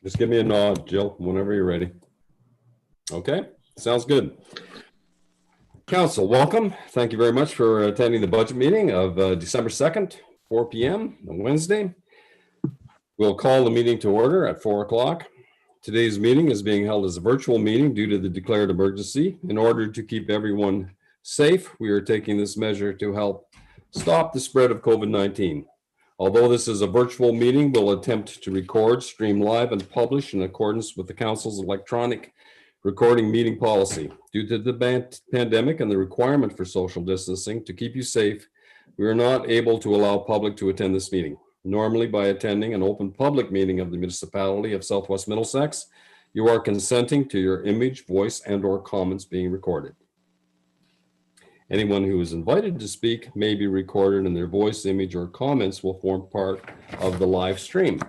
Just give me a nod, Jill, whenever you're ready. Okay, sounds good. Council, welcome. Thank you very much for attending the budget meeting of December 2nd, 4 p.m. on Wednesday. We'll call the meeting to order at 4 o'clock. Today's meeting is being held as a virtual meeting due to the declared emergency. In order to keep everyone safe, we are taking this measure to help stop the spread of COVID-19. Although this is a virtual meeting, we'll attempt to record, stream live, and publish in accordance with the Council's electronic recording meeting policy. Due to the pandemic and the requirement for social distancing to keep you safe, we are not able to allow public to attend this meeting. Normally, by attending an open public meeting of the municipality of Southwest Middlesex, you are consenting to your image, voice, and/or comments being recorded. Anyone who is invited to speak may be recorded, and their voice, image, or comments will form part of the live stream.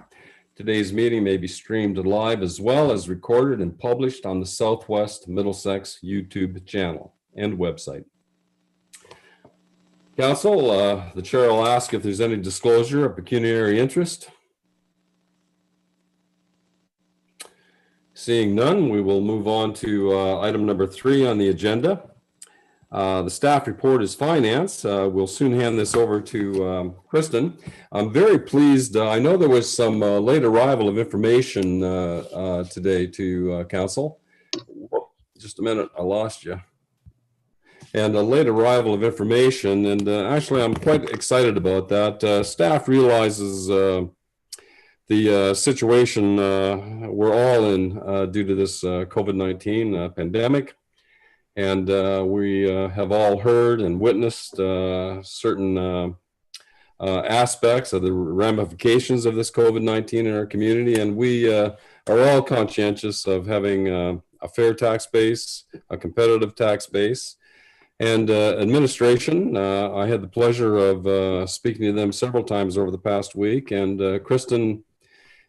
Today's meeting may be streamed live as well as recorded and published on the Southwest Middlesex YouTube channel and website. Council, the chair will ask if there's any disclosure of pecuniary interest. Seeing none, we will move on to item number 3 on the agenda. The staff report is finance. We'll soon hand this over to Kristen. I'm very pleased. I know there was some late arrival of information today to council. Just a minute, I lost you. And a late arrival of information. And actually, I'm quite excited about that. Staff realizes the situation we're all in due to this COVID-19 pandemic. And we have all heard and witnessed certain aspects of the ramifications of this COVID-19 in our community. And we are all conscientious of having a fair tax base, a competitive tax base. And administration, I had the pleasure of speaking to them several times over the past week. And Kristen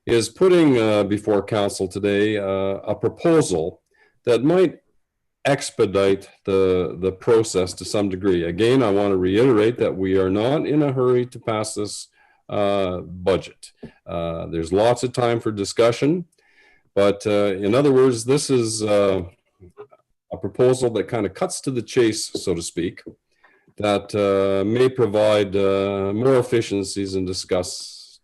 is putting before council today a proposal that might expedite the process to some degree. Again, I want to reiterate that we are not in a hurry to pass this budget. There's lots of time for discussion, but in other words, this is a proposal that kind of cuts to the chase, so to speak, that may provide more efficiencies in discussions.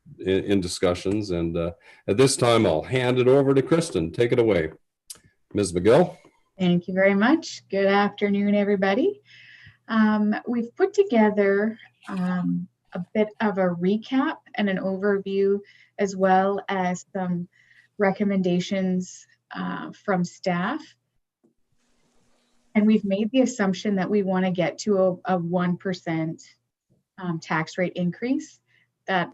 And at this time, I'll hand it over to Kristen. Take it away, Ms. McGill. Thank you very much. Good afternoon, everybody. We've put together a bit of a recap and an overview, as well as some recommendations from staff. And we've made the assumption that we want to get to a 1% tax rate increase that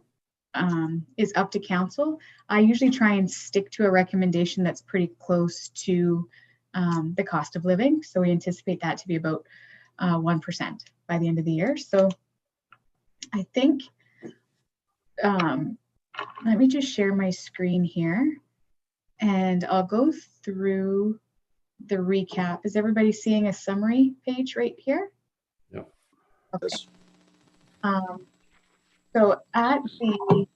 is up to council. I usually try and stick to a recommendation that's pretty close to the cost of living. So we anticipate that to be about 1% by the end of the year. So I think, let me just share my screen here and I'll go through the recap. Is everybody seeing a summary page right here? Yeah. Okay. So at the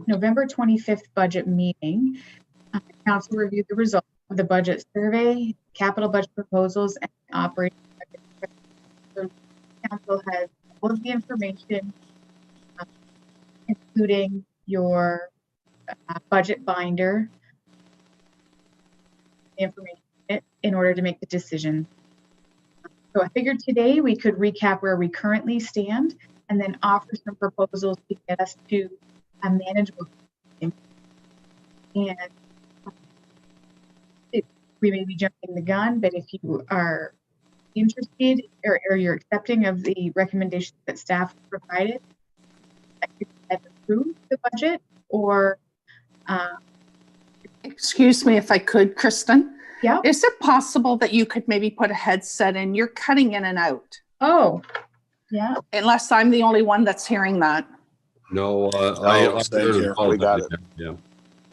November 25th budget meeting, council reviewed the results of the budget survey, capital budget proposals, and operating budget. So council has all of the information, including your budget binder, information in order to make the decision. So I figured today we could recap where we currently stand and then offer some proposals to get us to a manageable. And we may be jumping the gun, but if you are interested or you're accepting of the recommendations that staff provided, that could approve the budget or. Excuse me if I could, Kristen. Yeah. Is it possible that you could maybe put a headset in? You're cutting in and out. Oh, yeah. Unless I'm the only one that's hearing that. No, I here. We got it. Yeah.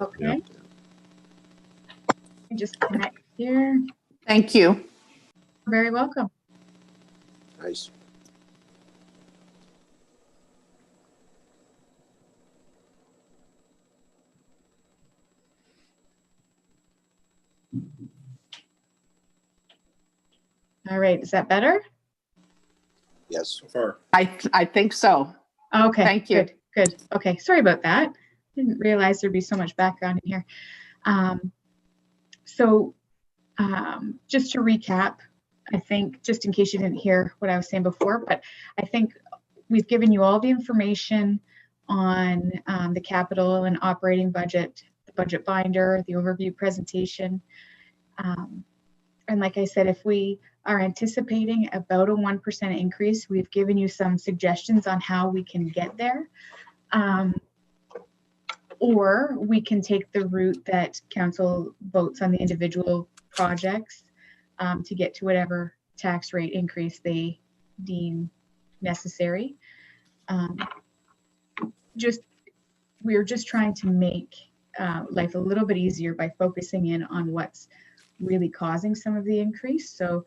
Okay. Yeah. Just connect here. Thank you. You're very welcome. Nice. All right, is that better? Yes. So far. I think so. Okay. Thank you. Good. Okay. Sorry about that. Didn't realize there'd be so much background in here. Just to recap, I think, just in case you didn't hear what I was saying before, but I think we've given you all the information on the capital and operating budget, the budget binder, the overview presentation. And like I said, if we are anticipating about a 1% increase, we've given you some suggestions on how we can get there. Or we can take the route that council votes on the individual projects to get to whatever tax rate increase they deem necessary. We're just trying to make life a little bit easier by focusing in on what's really causing some of the increase. So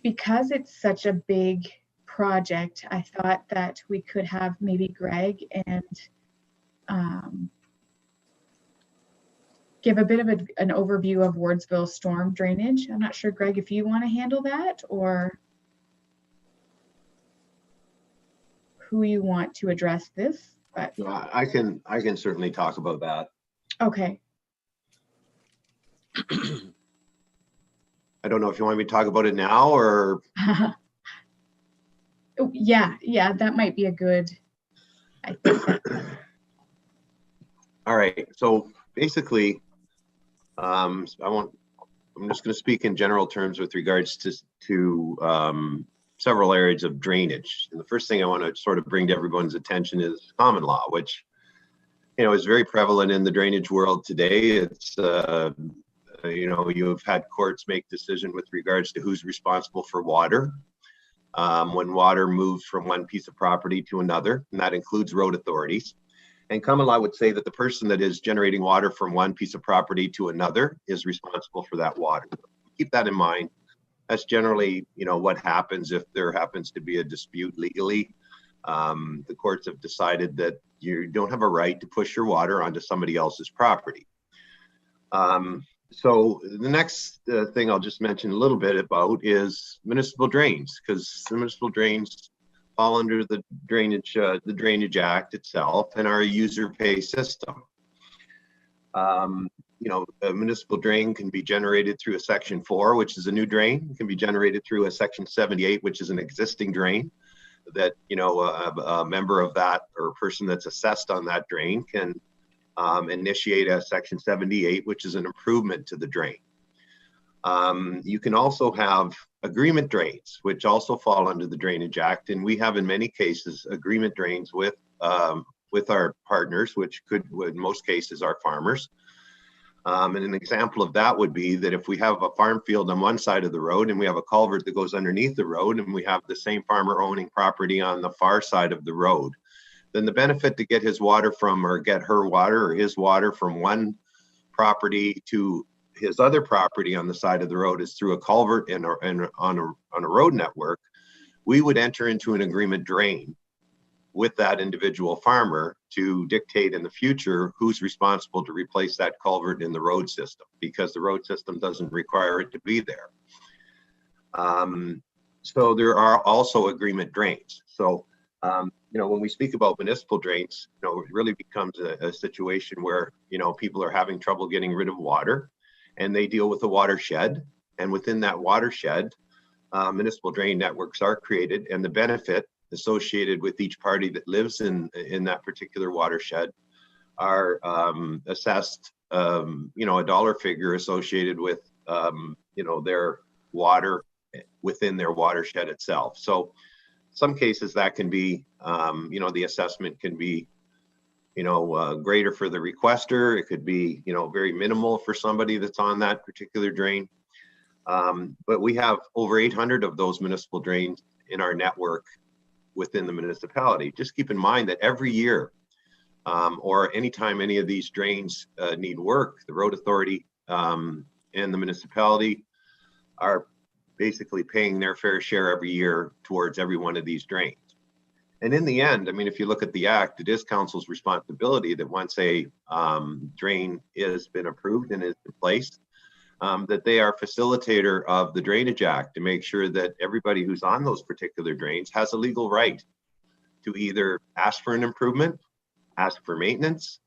because it's such a big project, I thought that we could have maybe Greg and give a bit of an overview of Wardsville storm drainage. I'm not sure, Greg, if you want to handle that or who you want to address this, but No, I can certainly talk about that. okay. I don't know if you want me to talk about it now or. Yeah, that might be a good, I think. All right, so basically, I'm just going to speak in general terms with regards to several areas of drainage. And the first thing I want to sort of bring to everyone's attention is common law, which, you know, is very prevalent in the drainage world today. It's, you know, you've had courts make decision with regards to who's responsible for water. When water moves from one piece of property to another, and that includes road authorities. And common law would say that the person that is generating water from one piece of property to another is responsible for that water. Keep that in mind. That's generally, you know, what happens if there happens to be a dispute legally. The courts have decided that you don't have a right to push your water onto somebody else's property. So the next thing I'll just mention a little bit about is municipal drains, because the municipal drains fall under the Drainage Act itself and are a user pay system. You know, a municipal drain can be generated through a Section 4, which is a new drain. It can be generated through a Section 78, which is an existing drain that, you know, a member of that or a person that's assessed on that drain can initiate a Section 78, which is an improvement to the drain. You can also have agreement drains, which also fall under the Drainage Act, and we have in many cases agreement drains with our partners, which could, in most cases, are farmers. And an example of that would be that if we have a farm field on one side of the road and we have a culvert that goes underneath the road, and we have the same farmer owning property on the far side of the road, then the benefit to get his water from, or get her water or his water from one property to his other property on the side of the road is through a culvert and on a road network. We would enter into an agreement drain with that individual farmer to dictate in the future who's responsible to replace that culvert in the road system, because the road system doesn't require it to be there. So there are also agreement drains. So you know, when we speak about municipal drains, you know, it really becomes a situation where, you know, people are having trouble getting rid of water, and they deal with a watershed. And within that watershed, municipal drain networks are created, and the benefit associated with each party that lives in that particular watershed are assessed, you know, a dollar figure associated with, you know, their water within their watershed itself. So some cases that can be, you know, the assessment can be, you know, greater for the requester. It could be, you know, very minimal for somebody that's on that particular drain. But we have over 800 of those municipal drains in our network within the municipality. Just keep in mind that every year, or anytime any of these drains need work, the road authority and the municipality are basically paying their fair share every year towards every one of these drains. And in the end, I mean, if you look at the act, it is council's responsibility that once a drain has been approved and is in place, that they are facilitator of the Drainage Act to make sure that everybody who's on those particular drains has a legal right to either ask for an improvement, ask for maintenance,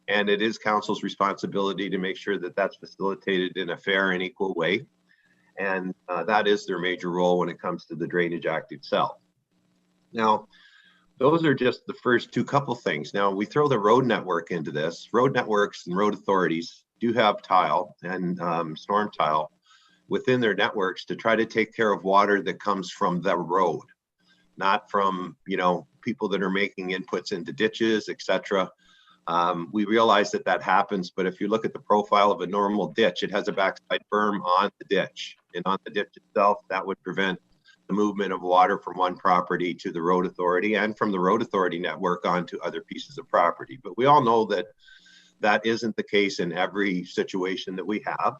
and it is council's responsibility to make sure that that's facilitated in a fair and equal way. And that is their major role when it comes to the Drainage Act itself. Now, those are just the first two couple things. Now we throw the road network into this. Road networks and road authorities do have tile and storm tile within their networks to try to take care of water that comes from the road, not from, you know, people that are making inputs into ditches, etc. We realize that that happens, but if you look at the profile of a normal ditch, it has a backside berm on the ditch, and on the ditch itself, that would prevent the movement of water from one property to the road authority and from the road authority network onto other pieces of property. But we all know that that isn't the case in every situation that we have.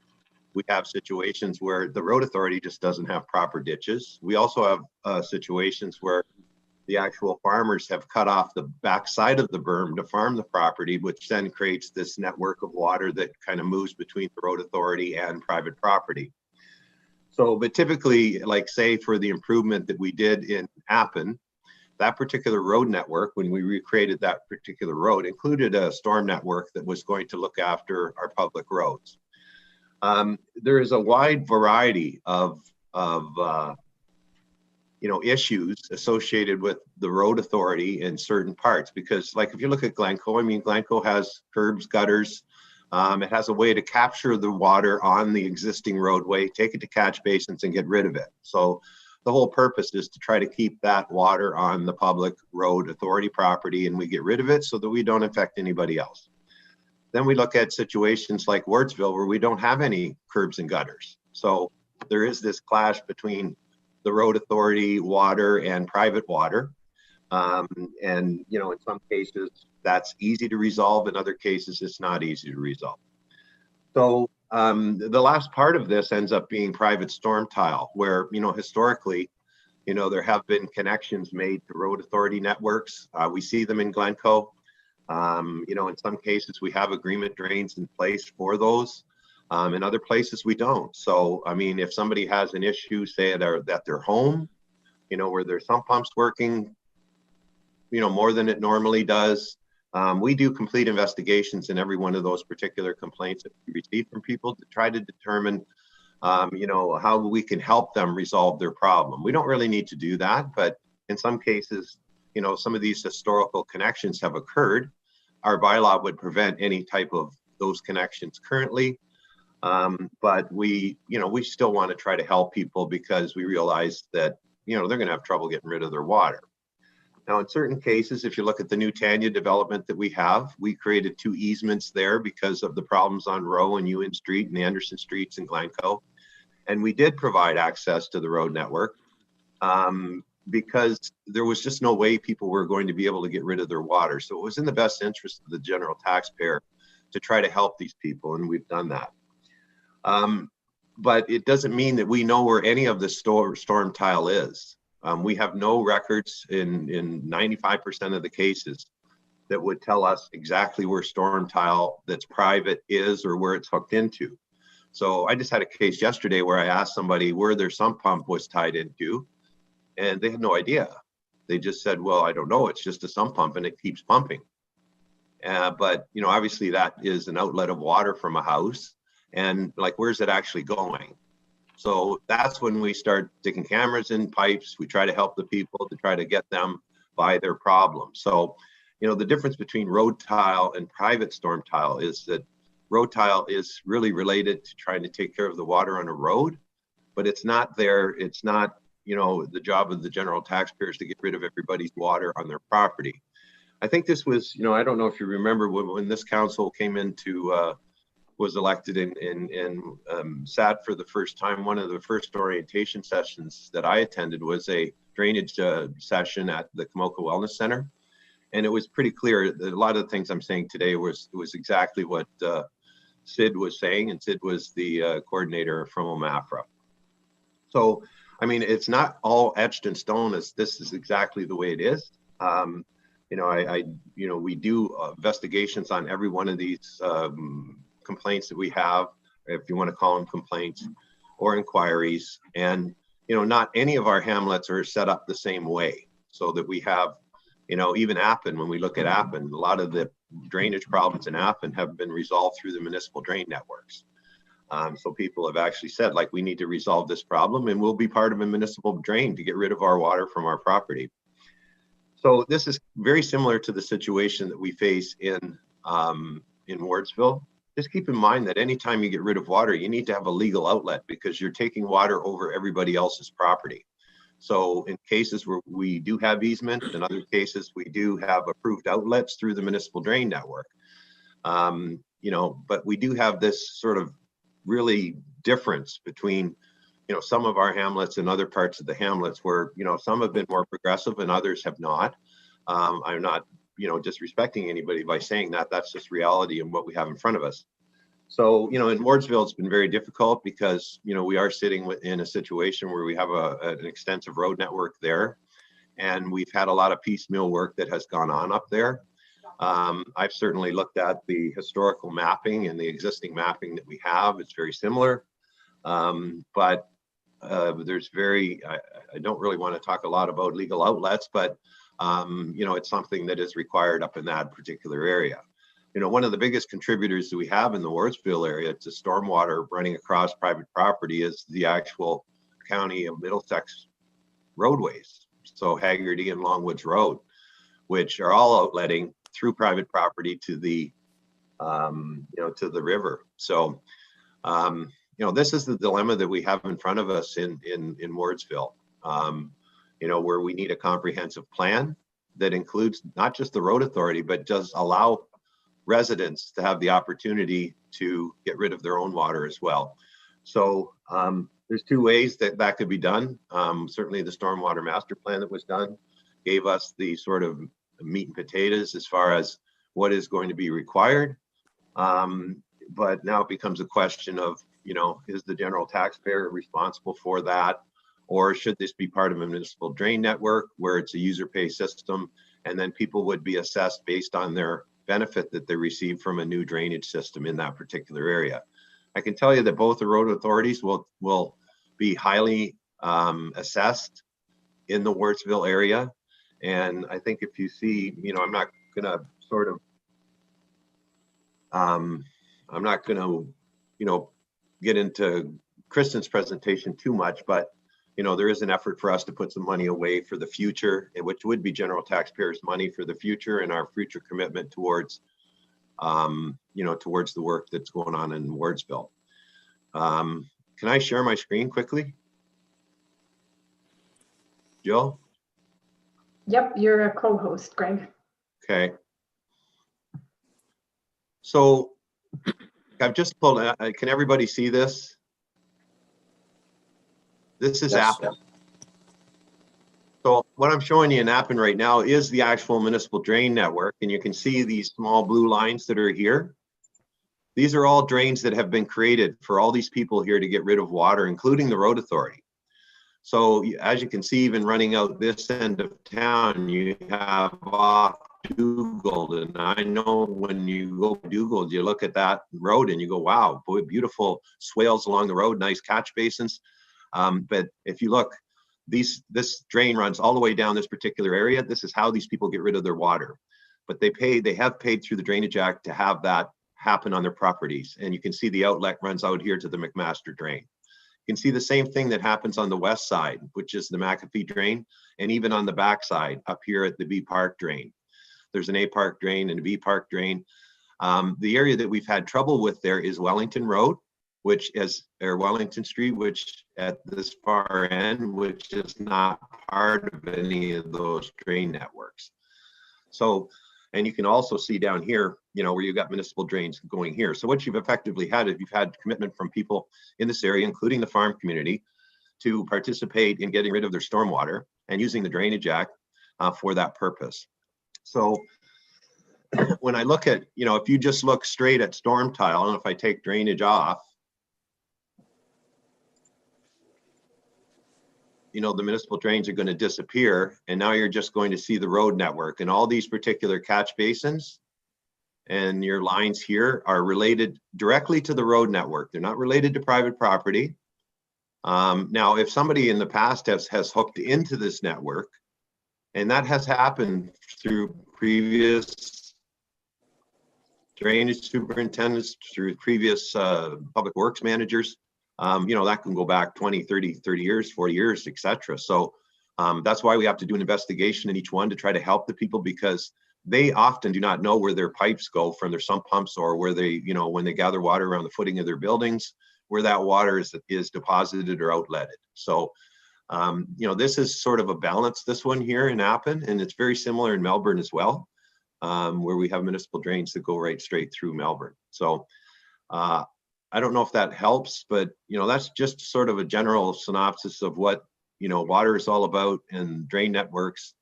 We have situations where the road authority just doesn't have proper ditches. We also have situations where the actual farmers have cut off the backside of the berm to farm the property, which then creates this network of water that kind of moves between the road authority and private property. So, but typically, like say for the improvement that we did in Appin, that particular road network, when we recreated that particular road, included a storm network that was going to look after our public roads. There is a wide variety of you know, issues associated with the road authority in certain parts, because like if you look at Glencoe, I mean, Glencoe has curbs, gutters. It has a way to capture the water on the existing roadway, take it to catch basins and get rid of it. So the whole purpose is to try to keep that water on the public road authority property, and we get rid of it so that we don't affect anybody else. Then we look at situations like Wardsville where we don't have any curbs and gutters. So there is this clash between the road authority water and private water. And, you know, in some cases that's easy to resolve. In other cases, it's not easy to resolve. So the last part of this ends up being private storm tile, where, you know, historically, you know, there have been connections made to road authority networks. We see them in Glencoe. You know, in some cases we have agreement drains in place for those. In other places we don't. So, I mean, if somebody has an issue, say at their home, you know, where their sump pump's working, you know, more than it normally does, we do complete investigations in every one of those particular complaints that we receive from people to try to determine, you know, how we can help them resolve their problem. We don't really need to do that, but in some cases, you know, some of these historical connections have occurred. Our bylaw would prevent any type of those connections currently. But we, you know, we still want to try to help people because we realize that, you know, they're going to have trouble getting rid of their water. Now, in certain cases, if you look at the new Tanya development that we have, we created 2 easements there because of the problems on Rowe and Ewan Street and the Anderson Streets in Glencoe. And we did provide access to the road network because there was just no way people were going to be able to get rid of their water. So it was in the best interest of the general taxpayer to try to help these people, and we've done that. But it doesn't mean that we know where any of the storm tile is. We have no records in 95% of the cases that would tell us exactly where storm tile that's private is or where it's hooked into. So I just had a case yesterday where I asked somebody where their sump pump was tied into, and they had no idea. They just said, well, I don't know, it's just a sump pump and it keeps pumping. But, you know, obviously that is an outlet of water from a house, and like, where's it actually going? So that's when we start sticking cameras in pipes. We try to help the people to try to get them by their problem. So, you know, the difference between road tile and private storm tile is that road tile is really related to trying to take care of the water on a road, but it's not there. It's not, you know, the job of the general taxpayers to get rid of everybody's water on their property. I think this was, you know, I don't know if you remember when this council came into was elected and sat for the first time. One of the first orientation sessions that I attended was a drainage session at the Kamoka Wellness Center. And it was pretty clear that a lot of the things I'm saying today was exactly what Sid was saying, and Sid was the coordinator from OMAFRA. So, I mean, it's not all etched in stone as this is exactly the way it is. You know, you know, we do investigations on every one of these complaints that we have, if you want to call them complaints or inquiries. And, you know, not any of our hamlets are set up the same way, so that we have, you know, even Appin, when we look at Appin, a lot of the drainage problems in Appin have been resolved through the municipal drain networks. So people have actually said, like, we need to resolve this problem, and we'll be part of a municipal drain to get rid of our water from our property. So this is very similar to the situation that we face in Wardsville. Just keep in mind that anytime you get rid of water, you need to have a legal outlet, because you're taking water over everybody else's property. So in cases where we do have easement, in other cases we do have approved outlets through the municipal drain network. You know, but we do have this sort of really difference between, you know, some of our hamlets and other parts of the hamlets where, you know, some have been more progressive and others have not. I'm not, you know, disrespecting anybody by saying that. That's just reality and what we have in front of us. So, you know, in Wardsville, it's been very difficult because, you know, we are sitting in a situation where we have an extensive road network there, and we've had a lot of piecemeal work that has gone on up there. I've certainly looked at the historical mapping and the existing mapping that we have. It's very similar, but there's I don't really want to talk a lot about legal outlets, but you know, it's something that is required up in that particular area. You know, one of the biggest contributors that we have in the Wardsville area to stormwater running across private property is the actual County of Middlesex roadways. So Haggerty and Longwoods Road, which are all outletting through private property to the, you know, to the river. So, you know, this is the dilemma that we have in front of us in Wardsville, you know, where we need a comprehensive plan that includes not just the road authority, but does allow residents to have the opportunity to get rid of their own water as well. So there's two ways that could be done. Certainly the stormwater master plan that was done gave us the sort of meat and potatoes as far as what is going to be required. But now it becomes a question of, you know, is the general taxpayer responsible for that? Or should this be part of a municipal drain network where it's a user pay system, and then people would be assessed based on their benefit that they receive from a new drainage system in that particular area? I can tell you that both the road authorities will be highly assessed in the Wardsville area. And I think if you see, you know, I'm not gonna sort of, I'm not gonna, you know, get into Kristen's presentation too much, but, you know, there is an effort for us to put some money away for the future, which would be general taxpayers' money for the future and our future commitment towards, you know, towards the work that's going on in Wardsville. Can I share my screen quickly? Jill? Yep, you're a co-host, Greg. Okay. So I've just pulled, can everybody see this? This is Yes. Appin. So what I'm showing you in Appin right now is the actual municipal drain network. And you can see these small blue lines that are here. These are all drains that have been created for all these people here to get rid of water, including the road authority. So as you can see, even running out this end of town, you have off Dugald. And I know when you go to Dugald, you look at that road and you go, wow, boy, beautiful swales along the road, nice catch basins. But if you look, this drain runs all the way down this particular area. This is how these people get rid of their water. But they have paid through the Drainage Act to have that happen on their properties. And you can see the outlet runs out here to the McMaster drain. You can see the same thing that happens on the west side, which is the McAfee drain, and even on the back side up here at the B Park drain. There's an A Park drain and a B Park drain. The area that we've had trouble with there is Wellington Road, or Wellington Street, which at this far end, which is not part of any of those drain networks. So, and you can also see down here, you know, where you've got municipal drains going here. So what you've effectively had is you've had commitment from people in this area, including the farm community, to participate in getting rid of their stormwater and using the Drainage Act for that purpose. So when I look at, you know, if you just look straight at storm tile, and if I take drainage off, you know, the municipal drains are going to disappear, and now you're just going to see the road network, and all these particular catch basins and your lines here are related directly to the road network. They're not related to private property. Now, if somebody in the past has hooked into this network, and that has happened through previous drainage superintendents, through previous public works managers, you know, that can go back 20, 30 years, 40 years, etc. So that's why we have to do an investigation in each one to try to help the people, because they often do not know where their pipes go from their sump pumps, or where they, you know, when they gather water around the footing of their buildings, where that water is deposited or outletted. So, you know, this is sort of a balance, this one here in Appin, and it's very similar in Melbourne as well, where we have municipal drains that go right straight through Melbourne. So I don't know if that helps, but, you know, that's just sort of a general synopsis of what, you know, water is all about and drain networks,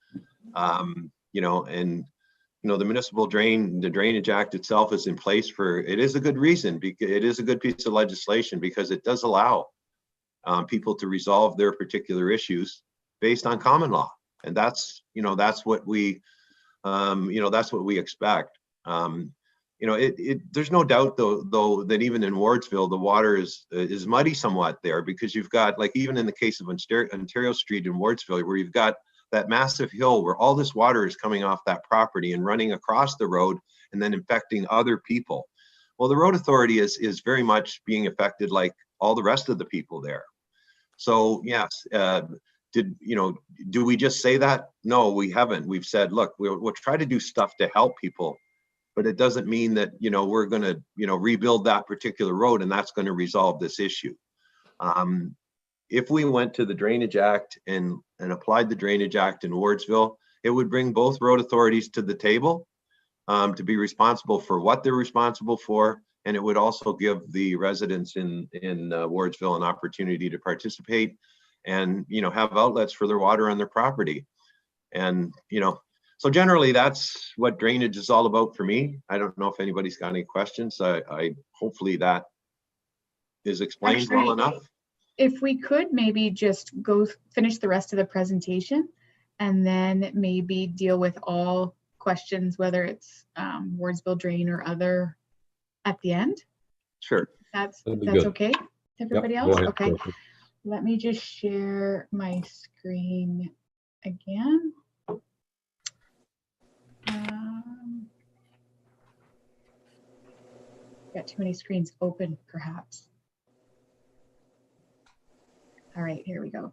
you know, and, you know, the municipal the Drainage Act itself is in place for, it is a good reason, because it is a good piece of legislation, because it does allow people to resolve their particular issues based on common law. And that's, you know, that's what we, you know, that's what we expect. You know, there's no doubt though that even in Wardsville, the water is muddy somewhat there, because you've got, like, even in the case of Ontario Street in Wardsville, where you've got that massive hill where all this water is coming off that property and running across the road and then infecting other people. Well, the road authority is very much being affected like all the rest of the people there. So yes, do we just say that? No, we haven't. We've said, look, we'll try to do stuff to help people, but it doesn't mean that, you know, we're going to, you know, rebuild that particular road and that's going to resolve this issue. If we went to the Drainage Act and applied the Drainage Act in Wardsville, it would bring both road authorities to the table to be responsible for what they're responsible for. And it would also give the residents in Wardsville an opportunity to participate and, you know, have outlets for their water on their property. And, you know, so generally that's what drainage is all about for me. I don't know if anybody's got any questions. I hopefully that is explained well enough. If we could maybe just finish the rest of the presentation and then maybe deal with all questions, whether it's Wardsville drain or other at the end. Sure. That's good. Okay. Everybody Yep, else? go ahead. Okay. Let me just share my screen again. Got too many screens open, perhaps. All right, here we go.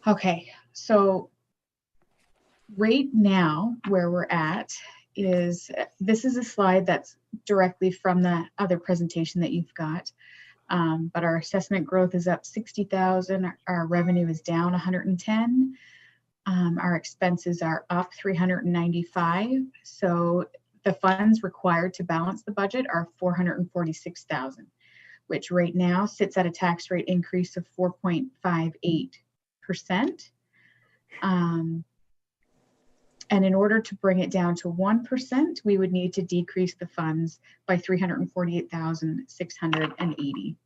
Okay, so right now where we're at is, this is a slide that's directly from the other presentation that you've got, but our assessment growth is up 60,000, our revenue is down 110, our expenses are up 395, so the funds required to balance the budget are 446,000. which right now sits at a tax rate increase of 4.58%. And in order to bring it down to 1%, we would need to decrease the funds by 348,680.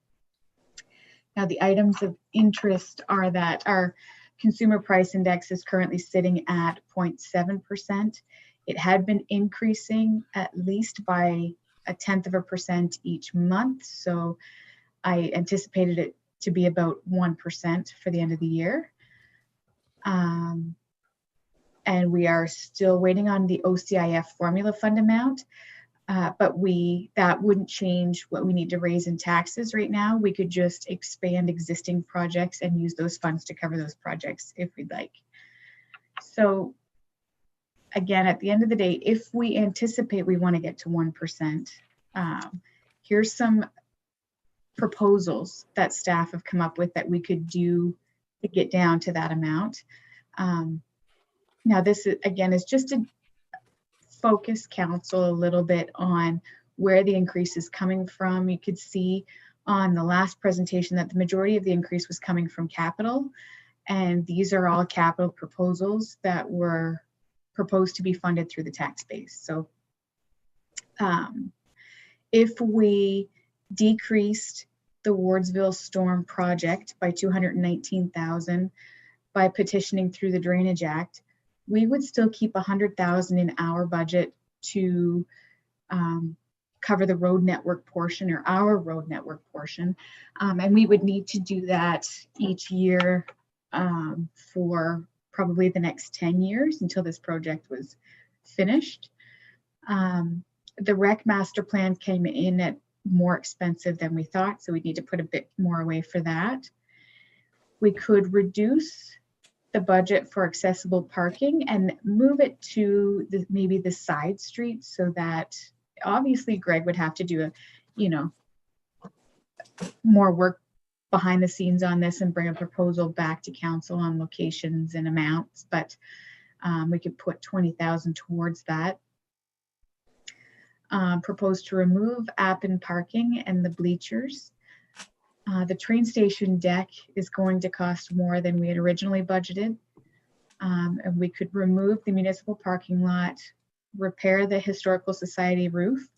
Now, the items of interest are that our consumer price index is currently sitting at 0.7%. It had been increasing at least by 0.1% each month. So I anticipated it to be about 1% for the end of the year. And we are still waiting on the OCIF formula fund amount, but that wouldn't change what we need to raise in taxes right now. We could just expand existing projects and use those funds to cover those projects if we'd like. So again, at the end of the day, if we anticipate we want to get to 1%, here's some proposals that staff have come up with that we could do to get down to that amount. Now, this is, again, is just to focus council a little bit on where the increase is coming from. You could see on the last presentation that the majority of the increase was coming from capital, and these are all capital proposals that were proposed to be funded through the tax base. So if we decreased the Wardsville Storm project by $219,000 by petitioning through the Drainage Act, we would still keep $100,000 in our budget to cover the road network portion, or our road network portion. And we would need to do that each year for probably the next 10 years until this project was finished. The rec master plan came in at more expensive than we thought, so we need to put a bit more away for that. We could reduce the budget for accessible parking and move it to maybe the side streets, so that obviously Greg would have to do more work behind the scenes on this and bring a proposal back to council on locations and amounts, but we could put 20,000 towards that. Propose to remove Appin parking and the bleachers. The train station deck is going to cost more than we had originally budgeted. And we could remove the municipal parking lot, repair the Historical Society roof,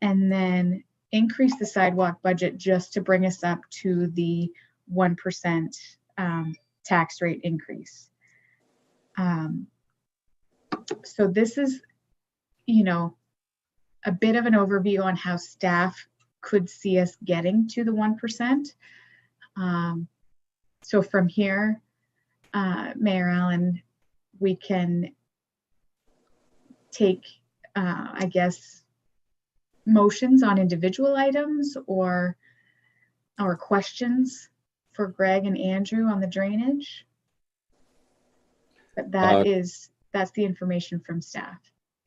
and then increase the sidewalk budget just to bring us up to the 1% tax rate increase. So this is, a bit of an overview on how staff could see us getting to the 1%. So from here, Mayor Allen, we can take, I guess, motions on individual items or questions for Greg and Andrew on the drainage. But that's the information from staff.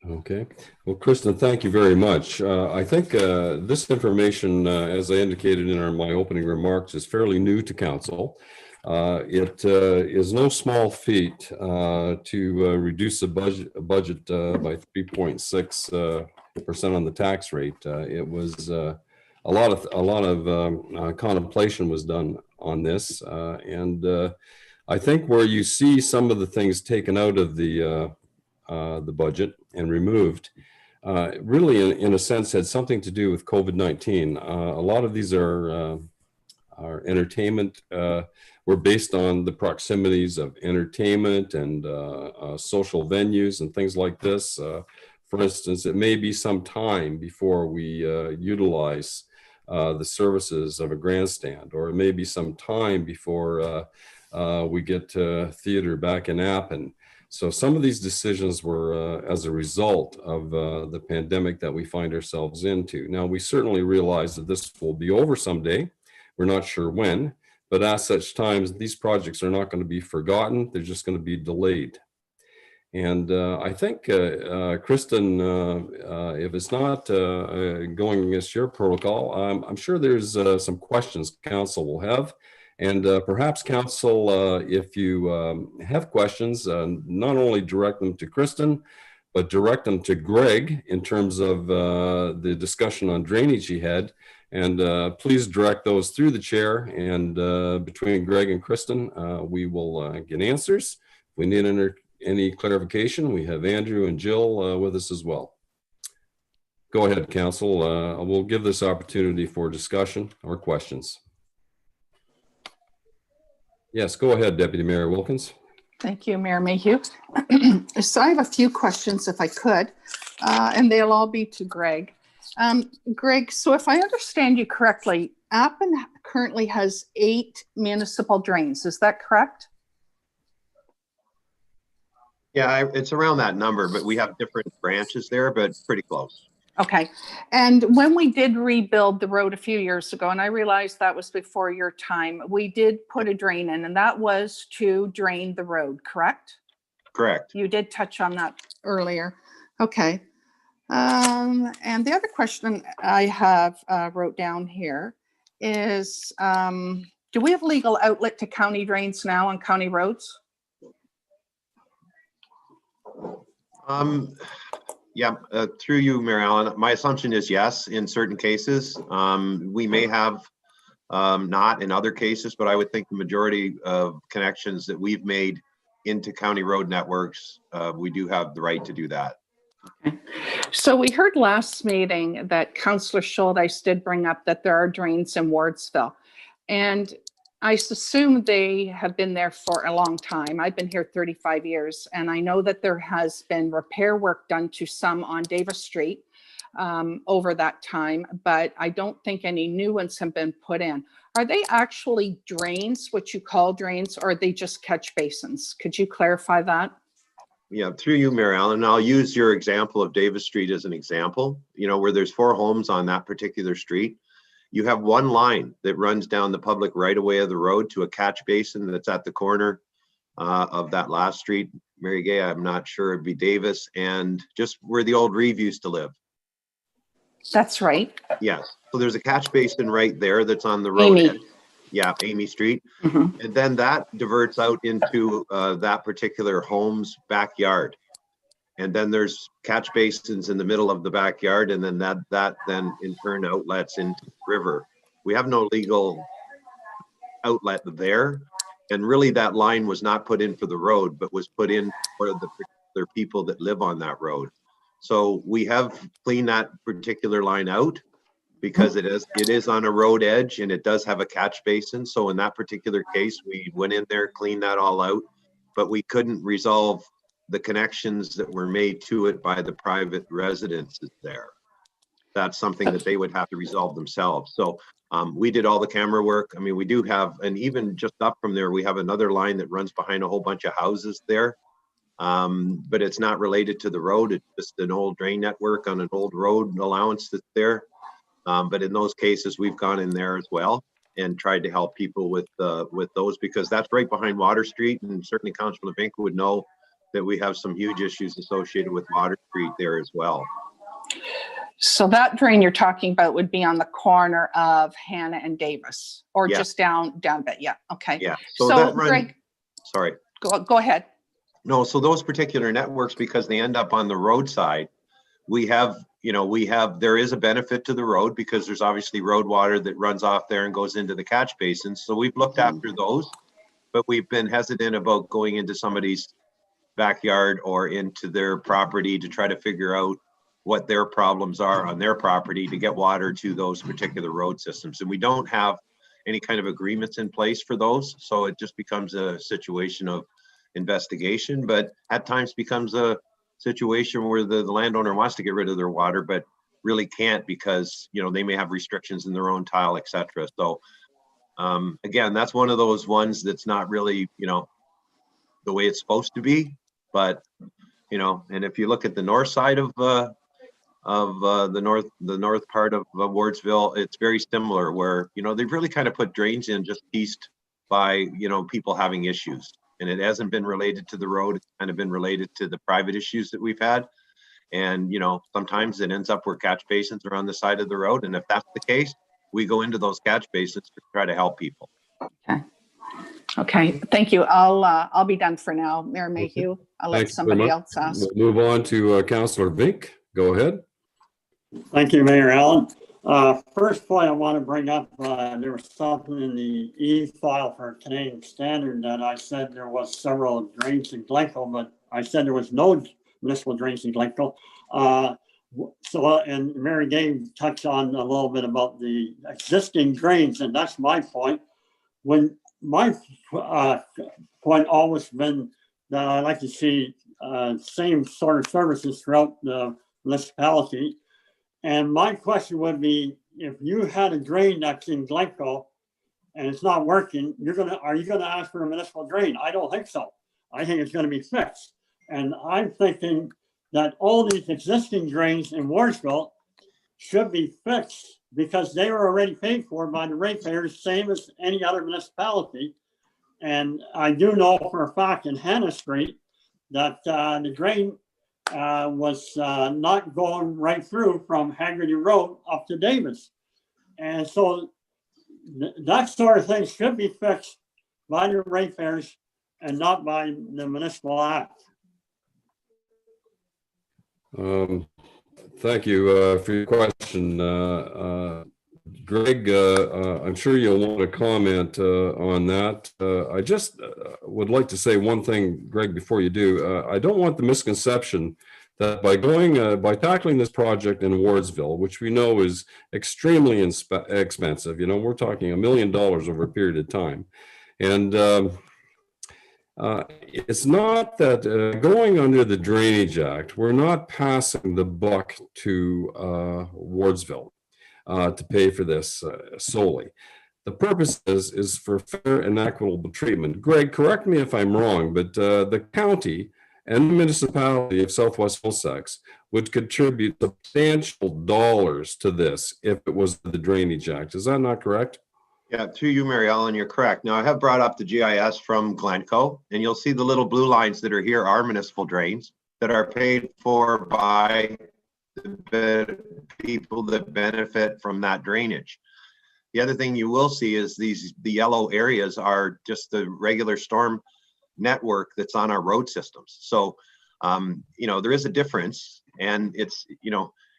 Okay. Well, Kristen, thank you very much. I think this information, as I indicated in my opening remarks, is fairly new to council. It is no small feat to reduce the budget by 3.6% on the tax rate. It was a lot of contemplation was done on this, and I think where you see some of the things taken out of the budget and removed, really in a sense had something to do with COVID-19. A lot of these are entertainment, were based on the proximities of entertainment and social venues and things like this. For instance, it may be some time before we utilize the services of a grandstand, or it may be some time before we get theater back in Appin. So some of these decisions were as a result of the pandemic that we find ourselves into. Now, we certainly realize that this will be over someday. We're not sure when, but at such times, these projects are not going to be forgotten. They're just going to be delayed. And I think, Kristen, if it's not going against your protocol, I'm sure there's some questions council will have. And perhaps council, if you have questions, not only direct them to Kristen, but direct them to Greg in terms of the discussion on drainage he had. And please direct those through the chair, and between Greg and Kristen, we will get answers. If we need any clarification, we have Andrew and Jill with us as well. Go ahead, council. We'll give this opportunity for discussion or questions. Yes, go ahead, Deputy Mayor Wilkins. Thank you, Mayor Mayhew. So I have a few questions, if I could, and they'll all be to Greg. Greg, so if I understand you correctly, Appin currently has 8 municipal drains. Is that correct? Yeah, it's around that number, but we have different branches there, but pretty close. Okay. And when we did rebuild the road a few years ago, and I realized that was before your time, we did put a drain in, and that was to drain the road, correct? Correct. You did touch on that earlier. Okay. And the other question I have wrote down here is, do we have legal outlet to county drains now on county roads? Yeah, through you, Mary Ellen, my assumption is yes, in certain cases. We may have not in other cases, but I would think the majority of connections that we've made into county road networks, we do have the right to do that. So we heard last meeting that Councillor Schuldice did bring up that there are drains in Wardsville. And I assume they have been there for a long time. I've been here 35 years, and I know that there has been repair work done to some on Davis Street over that time, but I don't think any new ones have been put in. Are they actually drains, what you call drains, or are they just catch basins? Could you clarify that? Yeah, through you, Mary Ellen, I'll use your example of Davis Street as an example, you know, where there's 4 homes on that particular street. You have one line that runs down the public right of way of the road to a catch basin that's at the corner of that last street. Mary Gay, I'm not sure, it'd be Davis, and just where the old Reeve used to live. That's right. Yes, so there's a catch basin right there that's on the road. Amy. Yeah, Amy Street. Mm-hmm. And then that diverts out into that particular home's backyard. And then there's catch basins in the middle of the backyard, and then that then in turn outlets into the river. We have no legal outlet there. And really that line was not put in for the road, but was put in for the particular people that live on that road. So we have cleaned that particular line out because it is on a road edge and it does have a catch basin. So in that particular case, we went in there, cleaned that all out, but we couldn't resolve the connections that were made to it by the private residences there. That's something that they would have to resolve themselves. So we did all the camera work. I mean, we do have, and even just up from there, we have another line that runs behind a whole bunch of houses there. But it's not related to the road. It's just an old drain network on an old road allowance that's there. But in those cases, we've gone in there as well and tried to help people with those, because that's right behind Water Street, and certainly Councilor Levink would know that we have some huge issues associated with Water Street there as well. So that drain you're talking about would be on the corner of Hannah and Davis, or just down a bit. Yeah. Okay. Yeah. So Greg, sorry. Go ahead. No, so those particular networks, because they end up on the roadside, there is a benefit to the road because there's obviously road water that runs off there and goes into the catch basins. So we've looked after those, but we've been hesitant about going into somebody's backyard or into their property to try to figure out what their problems are on their property to get water to those particular road systems. And we don't have any kind of agreements in place for those. So it just becomes a situation of investigation, but at times becomes a situation where the landowner wants to get rid of their water, but really can't because, they may have restrictions in their own tile, etc. So again, that's one of those ones that's not really, the way it's supposed to be. But, and if you look at the north side of the north part of Wardsville, it's very similar where, they've really kind of put drains in just east by, people having issues. And it hasn't been related to the road. It's kind of been related to the private issues that we've had. And, sometimes it ends up where catch basins are on the side of the road. And if that's the case, we go into those catch basins to try to help people. Okay. Thank you. I'll be done for now. Mayor Mayhew, I'll let somebody else ask. We'll move on to Councillor Vink. Go ahead. Thank you, Mayor Allen. First point I want to bring up, there was something in the e-file for Canadian Standard that I said there was several drains in Glencoe, but I said there was no municipal drains in Glencoe. And Mary Gay touched on a little bit about the existing drains, and that's my point. When my point always been that I like to see same sort of services throughout the municipality. And my question would be, if you had a drain that's in Glencoe and it's not working, are you gonna ask for a municipal drain? I don't think so. I think it's gonna be fixed. And I'm thinking that all these existing drains in Wardsville should be fixed because they were already paid for by the ratepayers, same as any other municipality. And I do know for a fact in Hannah Street that the drain was not going right through from Haggerty Road up to Davis. And so that sort of thing should be fixed by the ratepayers and not by the municipal act. Thank you for your question. Greg, I'm sure you'll want to comment on that. I just would like to say one thing, Greg, before you do. I don't want the misconception that by tackling this project in Wardsville, which we know is extremely expensive, we're talking $1 million over a period of time. And it's not that going under the Drainage Act, we're not passing the buck to Wardsville to pay for this solely. The purpose is for fair and equitable treatment. Greg, correct me if I'm wrong, but the county and the municipality of Southwest Middlesex would contribute substantial dollars to this if it was the Drainage Act. Is that not correct? Yeah, through you, Mary Ellen, you're correct. Now, I have brought up the GIS from Glencoe, and you'll see the little blue lines that are here are municipal drains that are paid for by the people that benefit from that drainage. The other thing you will see is the yellow areas are just the regular storm network that's on our road systems. So, there is a difference, and it's,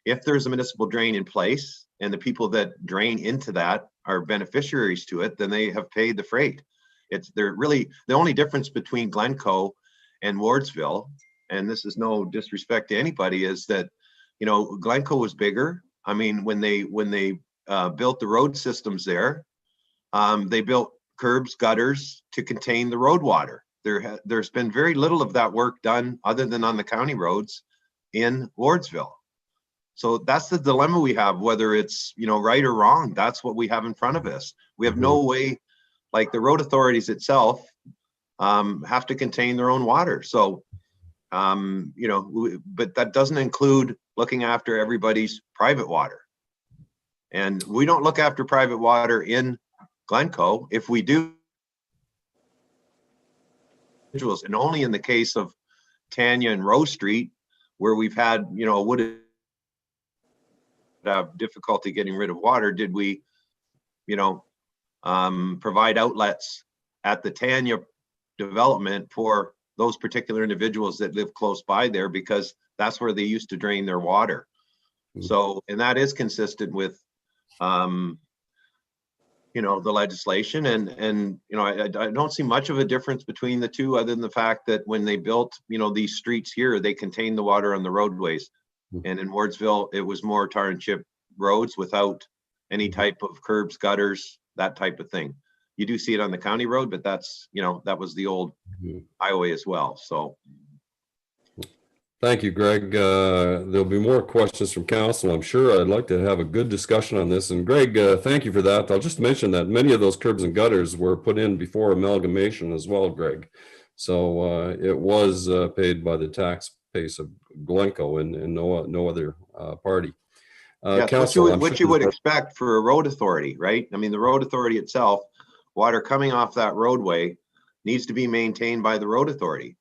if there's a municipal drain in place and the people that drain into that are beneficiaries to it, then they have paid the freight. They're really the only difference between Glencoe and Wardsville, and this is no disrespect to anybody, is that, Glencoe was bigger. I mean, when they built the road systems there, they built curbs, gutters to contain the road water. There's been very little of that work done other than on the county roads in Wardsville. So that's the dilemma we have, whether it's, right or wrong. That's what we have in front of us. We have no way, like the road authorities itself have to contain their own water. So, but that doesn't include looking after everybody's private water. And we don't look after private water in Glencoe. If we do, and only in the case of Tanya and Rose Street, where we've had, a wooded difficulty getting rid of water, did we, provide outlets at the Tanya development for those particular individuals that live close by there, because that's where they used to drain their water. So, and that is consistent with, the legislation, and I don't see much of a difference between the two, other than the fact that when they built, these streets here, they contained the water on the roadways. And in Wardsville, it was more tar and chip roads without any type of curbs, gutters, that type of thing. You do see it on the county road, but that's, that was the old highway as well. So. Thank you, Greg. There'll be more questions from council, I'm sure. I'd like to have a good discussion on this. And Greg, thank you for that. I'll just mention that many of those curbs and gutters were put in before amalgamation as well, Greg. So it was paid by the tax base of Glencoe and no other party. Yes, council, what you would expect for a road authority, right? I mean, the road authority itself, water coming off that roadway needs to be maintained by the road authority.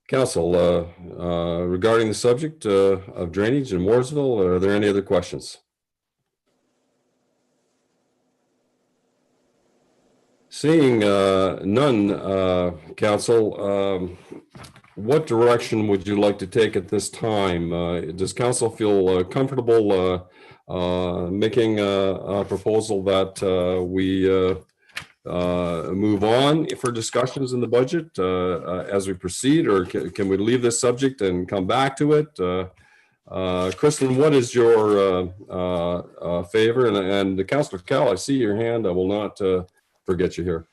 Council, regarding the subject of drainage in Mooresville, are there any other questions? Seeing none, Council, what direction would you like to take at this time? Does Council feel comfortable making a proposal that we move on for discussions in the budget as we proceed, or can we leave this subject and come back to it? Kristen, what is your favor? And Councillor Cal, I see your hand. I will not forget you here.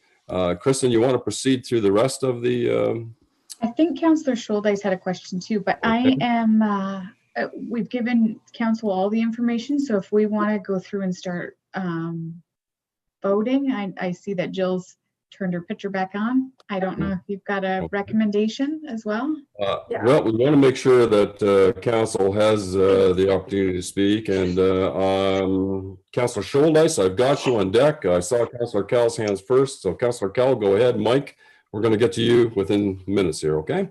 Kristen, you want to proceed through the rest of the? I think Councillor Scholdice had a question too, but okay. I am. We've given council all the information, so if we want to go through and start voting, I see that Jill's turned her picture back on. I don't know if you've got a recommendation as well. Yeah. Well, we want to make sure that council has the opportunity to speak. And Councillor Scholdice, I've got you on deck. I saw Councillor Cal's hands first. So Councillor Cal, go ahead. Mike, we're going to get to you within minutes here, okay?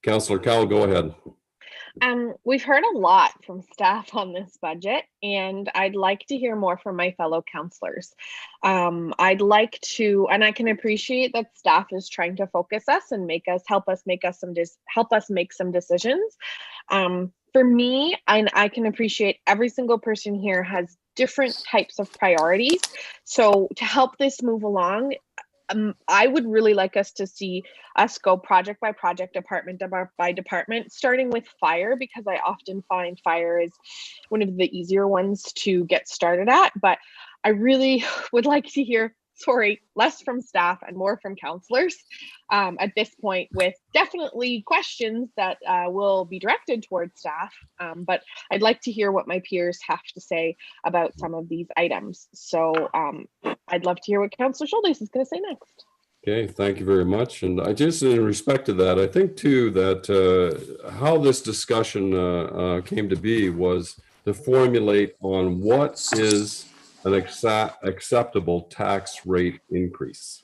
Councillor Cal, go ahead. We've heard a lot from staff on this budget, and I'd like to hear more from my fellow councillors. I'd like to, and I can appreciate that staff is trying to focus us and help us make some decisions. For me, and I can appreciate every single person here has different types of priorities. So to help this move along, I would really like us to see us go project by project, department by department, starting with fire, because I often find fire is one of the easier ones to get started at. But I really would like to hear, less from staff and more from counselors at this point, with definitely questions that will be directed towards staff. But I'd like to hear what my peers have to say about some of these items. So I'd love to hear what Councillor Schultes is going to say next. Okay, thank you very much. And I just, in respect to that, I think too that how this discussion came to be was to formulate on what is an acceptable tax rate increase,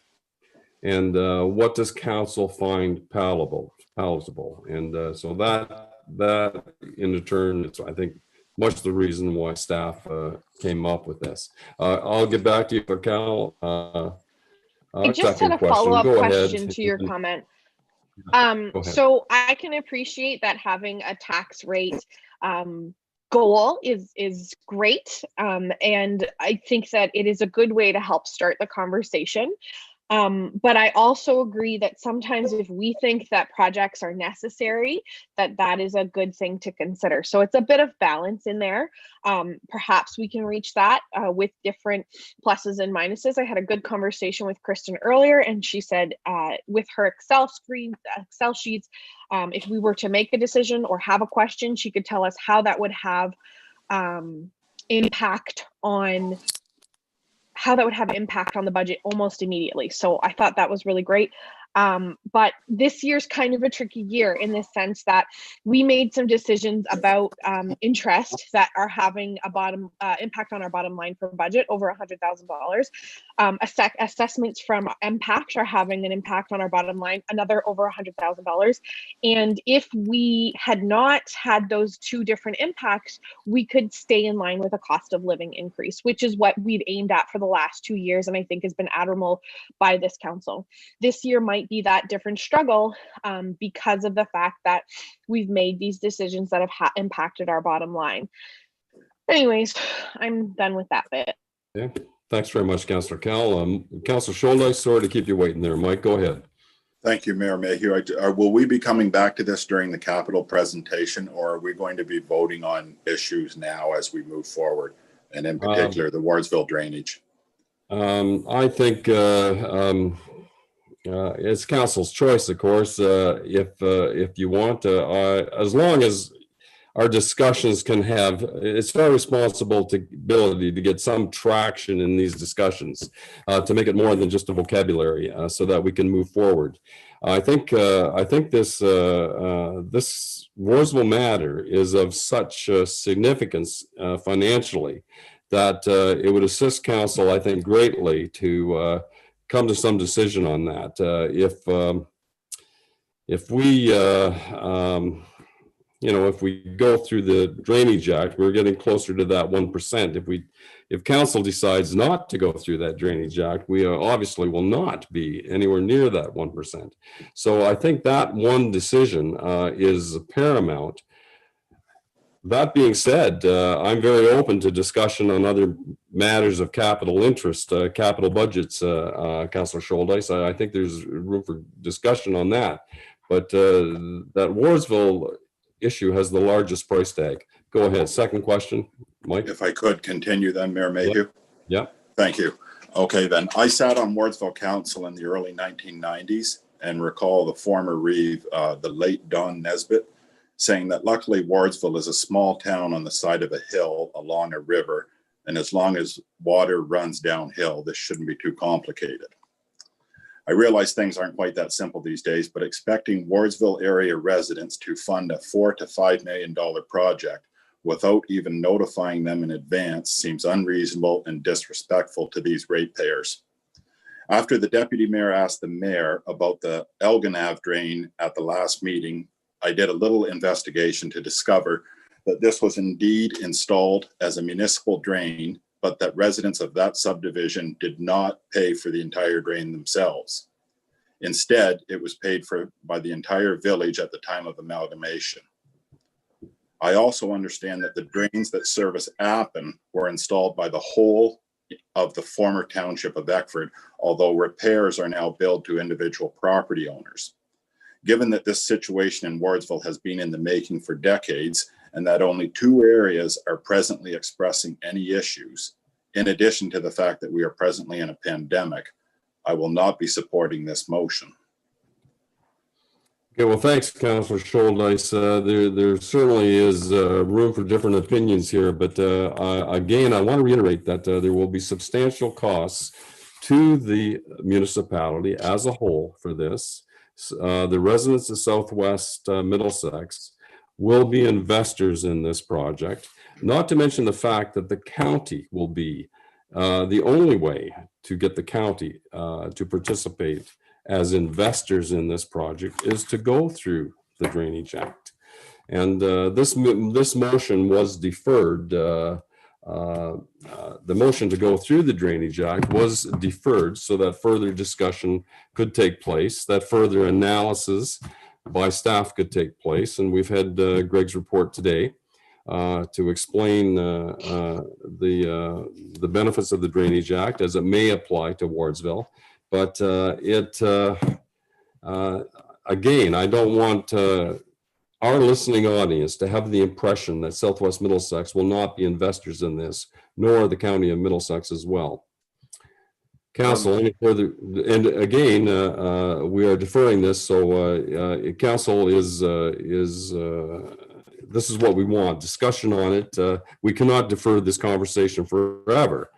and what does council find palatable. And so that in turn is, I think, much the reason why staff came up with this. I'll get back to you, Cal. I just had a follow-up question to your comment. So I can appreciate that having a tax rate goal is great. And I think that it is a good way to help start the conversation. But I also agree that sometimes if we think that projects are necessary, that is a good thing to consider. So it's a bit of balance in there. Perhaps we can reach that with different pluses and minuses. I had a good conversation with Kristen earlier, and she said with her Excel sheets, if we were to make a decision or have a question, she could tell us how that would have impact on the budget almost immediately. So I thought that was really great. But this year's kind of a tricky year in the sense that we made some decisions about interest that are having a bottom impact on our bottom line for budget over $100,000. Assessments from MPACT are having an impact on our bottom line, another over $100,000. And if we had not had those two different impacts, we could stay in line with a cost of living increase, which is what we'd aimed at for the last 2 years, and I think has been admirable by this council. This year might be that different struggle because of the fact that we've made these decisions that have impacted our bottom line. Anyways, I'm done with that bit. Okay. Thanks very much, Councillor Cal. Councillor Schultes, sorry to keep you waiting there. Mike, go ahead. Thank you, Mayor Mayhew. Will we be coming back to this during the capital presentation, or are we going to be voting on issues now as we move forward, and in particular the Wardsville drainage? I think it's council's choice, of course. If you want, as long as our discussions can have, it's our responsibility to get some traction in these discussions, to make it more than just a vocabulary, so that we can move forward. I think this Wardsville matter is of such significance financially that it would assist council, I think, greatly to come to some decision on that. If we if we go through the Drainage Act, we're getting closer to that 1%. If council decides not to go through that Drainage Act, we obviously will not be anywhere near that 1%. So I think that one decision is paramount. That being said, I'm very open to discussion on other matters of capital interest, capital budgets, Councillor Schultes. I think there's room for discussion on that. But that Wardsville issue has the largest price tag. Go ahead. Second question, Mike. If I could continue then, Mayor Mayhew. Yeah. Thank you. Okay, then. I sat on Wardsville Council in the early 1990s and recall the former Reeve, the late Don Nesbitt, saying that luckily Wardsville is a small town on the side of a hill along a river, and as long as water runs downhill, this shouldn't be too complicated. I realize things aren't quite that simple these days, but expecting Wardsville area residents to fund a $4 to $5 million project without even notifying them in advance seems unreasonable and disrespectful to these ratepayers. After the deputy mayor asked the mayor about the Elgin Ave drain at the last meeting, I did a little investigation to discover that this was indeed installed as a municipal drain, but that residents of that subdivision did not pay for the entire drain themselves. Instead, it was paid for by the entire village at the time of amalgamation. I also understand that the drains that service Appin were installed by the whole of the former township of Eckford, although repairs are now billed to individual property owners. Given that this situation in Wardsville has been in the making for decades and that only 2 areas are presently expressing any issues, in addition to the fact that we are presently in a pandemic, I will not be supporting this motion. Okay, well, thanks, Councillor Scholdice. There certainly is room for different opinions here, but again, I want to reiterate that there will be substantial costs to the municipality as a whole for this. The residents of Southwest Middlesex will be investors in this project, not to mention the fact that the county will be the only way to get the county to participate as investors in this project is to go through the Drainage Act. And this motion was deferred. The motion to go through the Drainage Act was deferred so that further discussion could take place, that further analysis by staff could take place. And we've had Greg's report today to explain the benefits of the Drainage Act as it may apply to Wardsville. But again, I don't want our listening audience to have the impression that Southwest Middlesex will not be investors in this, nor the County of Middlesex as well. Council, any further? And again, we are deferring this, so Council is this is what we want, discussion on it. We cannot defer this conversation forever.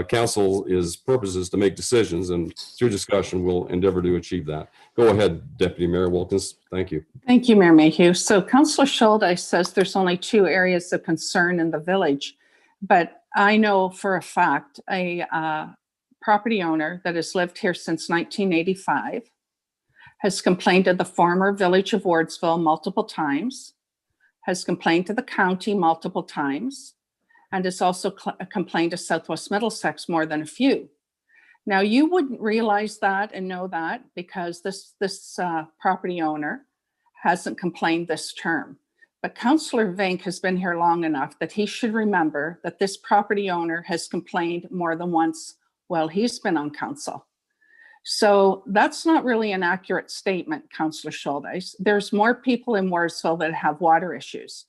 Council's purpose is to make decisions, and through discussion, we'll endeavor to achieve that. Go ahead, Deputy Mayor Wilkins. Thank you. Thank you, Mayor Mayhew. So Councillor Scholdice says there's only 2 areas of concern in the village, but I know for a fact a property owner that has lived here since 1985 has complained to the former village of Wardsville multiple times, has complained to the county multiple times, and has also complained to Southwest Middlesex more than a few. Now, you wouldn't realize that and know that because this property owner hasn't complained this term. But Councillor Vink has been here long enough that he should remember that this property owner has complained more than once while he's been on council. So that's not really an accurate statement, Councillor Scholdice. There's more people in Wardsville that have water issues.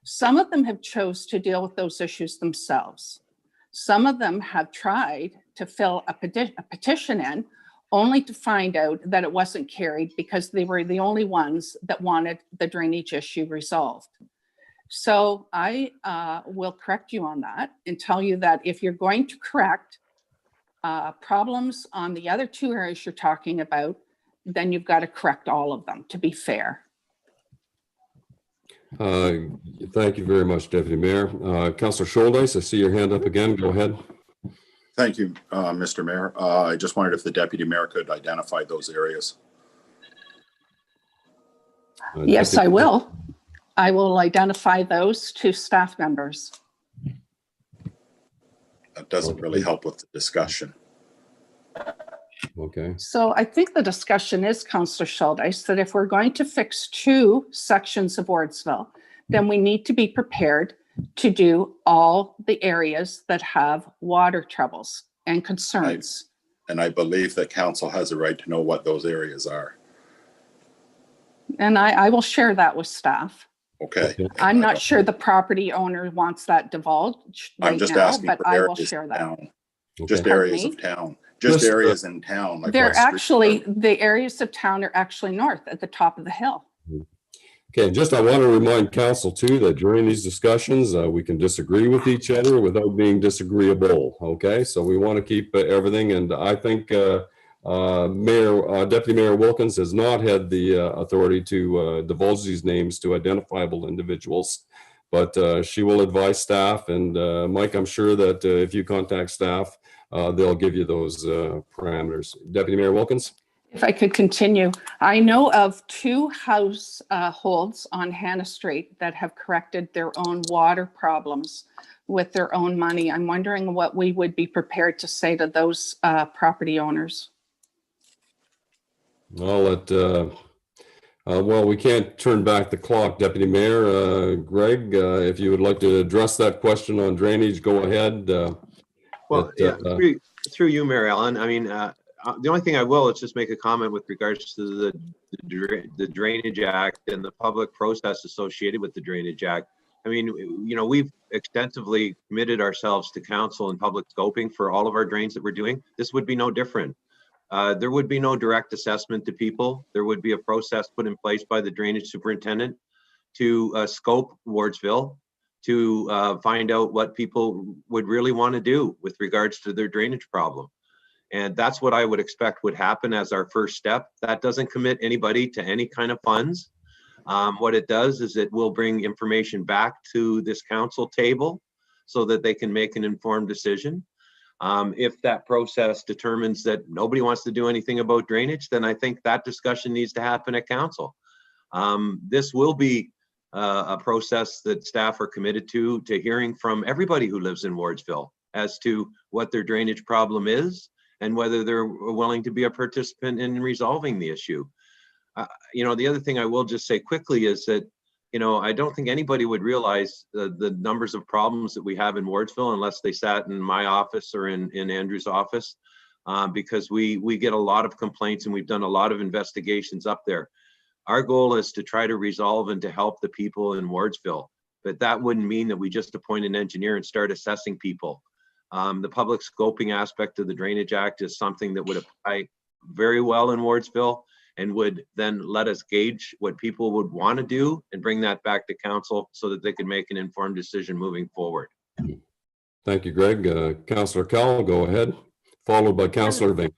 Some of them have chose to deal with those issues themselves. Some of them have tried to fill a petition in only to find out that it wasn't carried because they were the only ones that wanted the drainage issue resolved. So I will correct you on that and tell you that if you're going to correct problems on the other 2 areas you're talking about, then you've got to correct all of them, to be fair. Thank you very much, Deputy Mayor. Councillor Scholdice, I see your hand up again. Go ahead. Thank you, Mr. Mayor. I just wondered if the Deputy Mayor could identify those areas. Yes, I will. I will identify those to staff members. That doesn't really help with the discussion. Okay. So I think the discussion is, Councillor Scholdice, that if we're going to fix 2 sections of Wardsville, then we need to be prepared to do all the areas that have water troubles and concerns. And I believe that council has a right to know what those areas are. And I will share that with staff. Okay. I'm not sure the property owner wants that divulged right I'm just now, asking but for I will areas share of that. town. Okay. Just areas of town. Just areas in town. Like They're West Street. actually, the areas of town are actually north at the top of the hill. Okay, I want to remind council too that during these discussions, we can disagree with each other without being disagreeable. Okay, so we want to keep everything. And I think Deputy Mayor Wilkins has not had the authority to divulge these names to identifiable individuals, but she will advise staff. And Mike, I'm sure that if you contact staff, they'll give you those parameters. Deputy Mayor Wilkins? If I could continue, I know of 2 households on Hannah Street that have corrected their own water problems with their own money. I'm wondering what we would be prepared to say to those property owners. Well, we can't turn back the clock, Deputy Mayor. Greg, if you would like to address that question on drainage, go ahead. Well, But, yeah, through you, Mary Ellen. I mean, the only thing I will is just make a comment with regards to the Drainage Act and the public process associated with the Drainage Act. I mean, you know, we've extensively committed ourselves to council and public scoping for all of our drains that we're doing. This would be no different. There would be no direct assessment to people. There would be a process put in place by the drainage superintendent to scope Wardsville, to find out what people would really want to do with regards to their drainage problem. And that's what I would expect would happen as our first step. That doesn't commit anybody to any kind of funds. What it does is it will bring information back to this council table so that they can make an informed decision. If that process determines that nobody wants to do anything about drainage, then I think that discussion needs to happen at council. This will be a process that staff are committed to hearing from everybody who lives in Wardsville as to what their drainage problem is and whether they're willing to be a participant in resolving the issue. You know, the other thing I will just say quickly is that, you know, I don't think anybody would realize the numbers of problems that we have in Wardsville unless they sat in my office or in Andrew's office, because we get a lot of complaints and we've done a lot of investigations up there. Our goal is to try to resolve and to help the people in Wardsville, but that wouldn't mean that we just appoint an engineer and start assessing people. The public scoping aspect of the Drainage Act is something that would apply very well in Wardsville and would then let us gauge what people would want to do and bring that back to council so that they can make an informed decision moving forward. thank you, Greg. Councillor Cowell, go ahead, followed by Councillor Vink.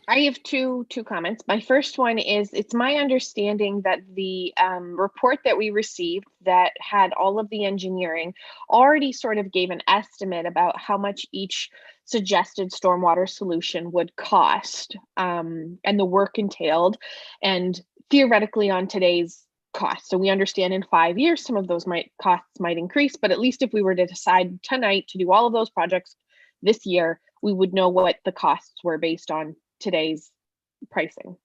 I have two comments. My first one is, it's my understanding that the report that we received that had all of the engineering already sort of gave an estimate about how much each suggested stormwater solution would cost, and the work entailed, and theoretically on today's cost. So we understand in 5 years, some of those costs might increase, but at least if we were to decide tonight to do all of those projects this year, we would know what the costs were based on today's pricing.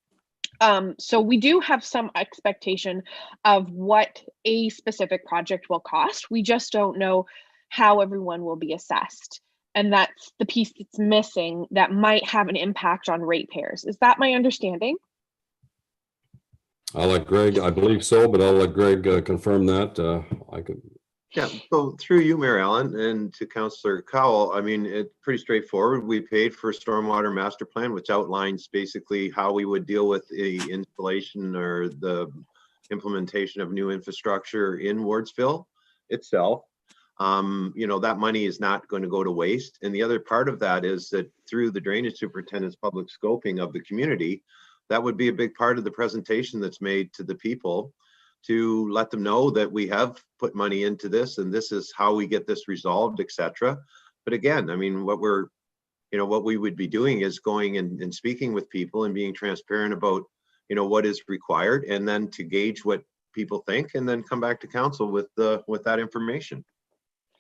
So we do have some expectation of what a specific project will cost. We just don't know how everyone will be assessed. And that's the piece that's missing that might have an impact on ratepayers. Is that my understanding? I'll let Greg, I believe so, but I'll let Greg confirm that. I could. Yeah, so through you, Mary Ellen, and to Councillor Cowell, I mean, it's pretty straightforward. We paid for a stormwater master plan, which outlines basically how we would deal with the installation or the implementation of new infrastructure in Wardsville itself. You know, that money is not going to go to waste. And the other part of that is that through the drainage superintendent's public scoping of the community, that would be a big part of the presentation that's made to the people, to let them know that we have put money into this and this is how we get this resolved, etc. But again, I mean, what we would be doing is going and speaking with people and being transparent about, you know, what is required, and then to gauge what people think and then come back to council with that information.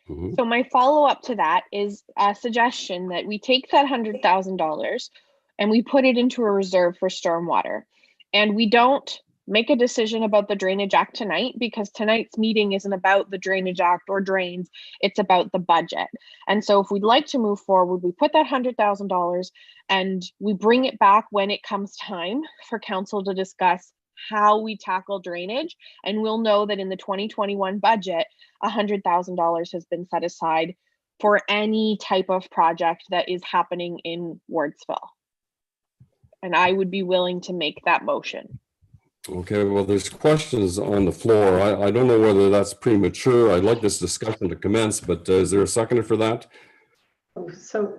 Mm-hmm. So my follow-up to that is a suggestion that we take that $100,000 and we put it into a reserve for stormwater. And we don't make a decision about the Drainage Act tonight, because tonight's meeting isn't about the Drainage Act or drains, it's about the budget. And so if we'd like to move forward, we put that $100,000 and we bring it back when it comes time for council to discuss how we tackle drainage. And we'll know that in the 2021 budget, $100,000 has been set aside for any type of project that is happening in Wardsville. And I would be willing to make that motion. Okay, well, there's questions on the floor. I don't know whether that's premature. I'd like this discussion to commence, but is there a seconder for that? So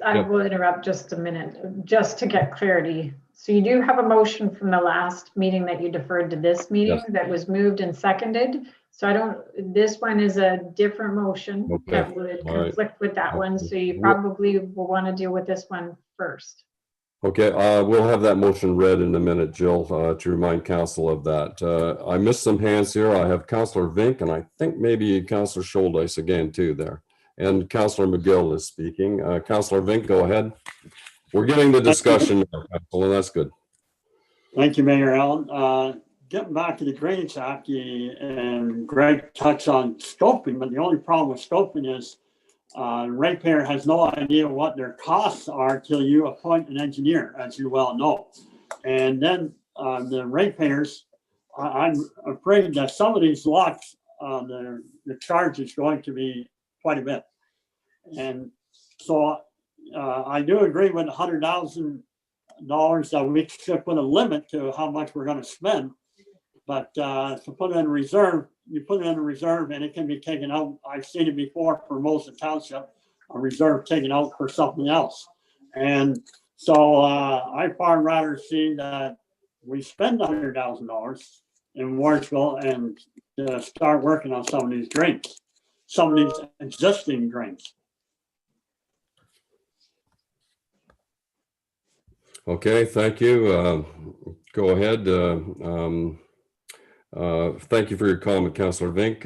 I will interrupt just a minute, just to get clarity. So you do have a motion from the last meeting that you deferred to this meeting. Yes. That was moved and seconded. So this one is a different motion. Okay. That would conflict with that one. So you probably will want to deal with this one first. Okay, we'll have that motion read in a minute, Jill, to remind council of that. I missed some hands here. I have Councillor Vink, and I think maybe Councillor Scholdice again too there. And Councillor McGill is speaking. Councillor Vink, go ahead. We're getting the discussion now, Council, and that's good. Thank you, Mayor Allen. Getting back to the Drainage Act, and Greg touched on scoping, but the only problem with scoping is ratepayer has no idea what their costs are till you appoint an engineer, as you well know. And then the ratepayers, I'm afraid that some of these lots, the charge is going to be quite a bit. And so I do agree with $100,000 that we should put a limit to how much we're going to spend. But to put it in reserve, you put it in a reserve and it can be taken out. I've seen it before for most of the township, a reserve taken out for something else. And so I far rather see that we spend $100,000 in Wardsville and start working on some of these drains, some of these existing drains. Okay, thank you. Go ahead. Thank you for your comment, Councillor Vink.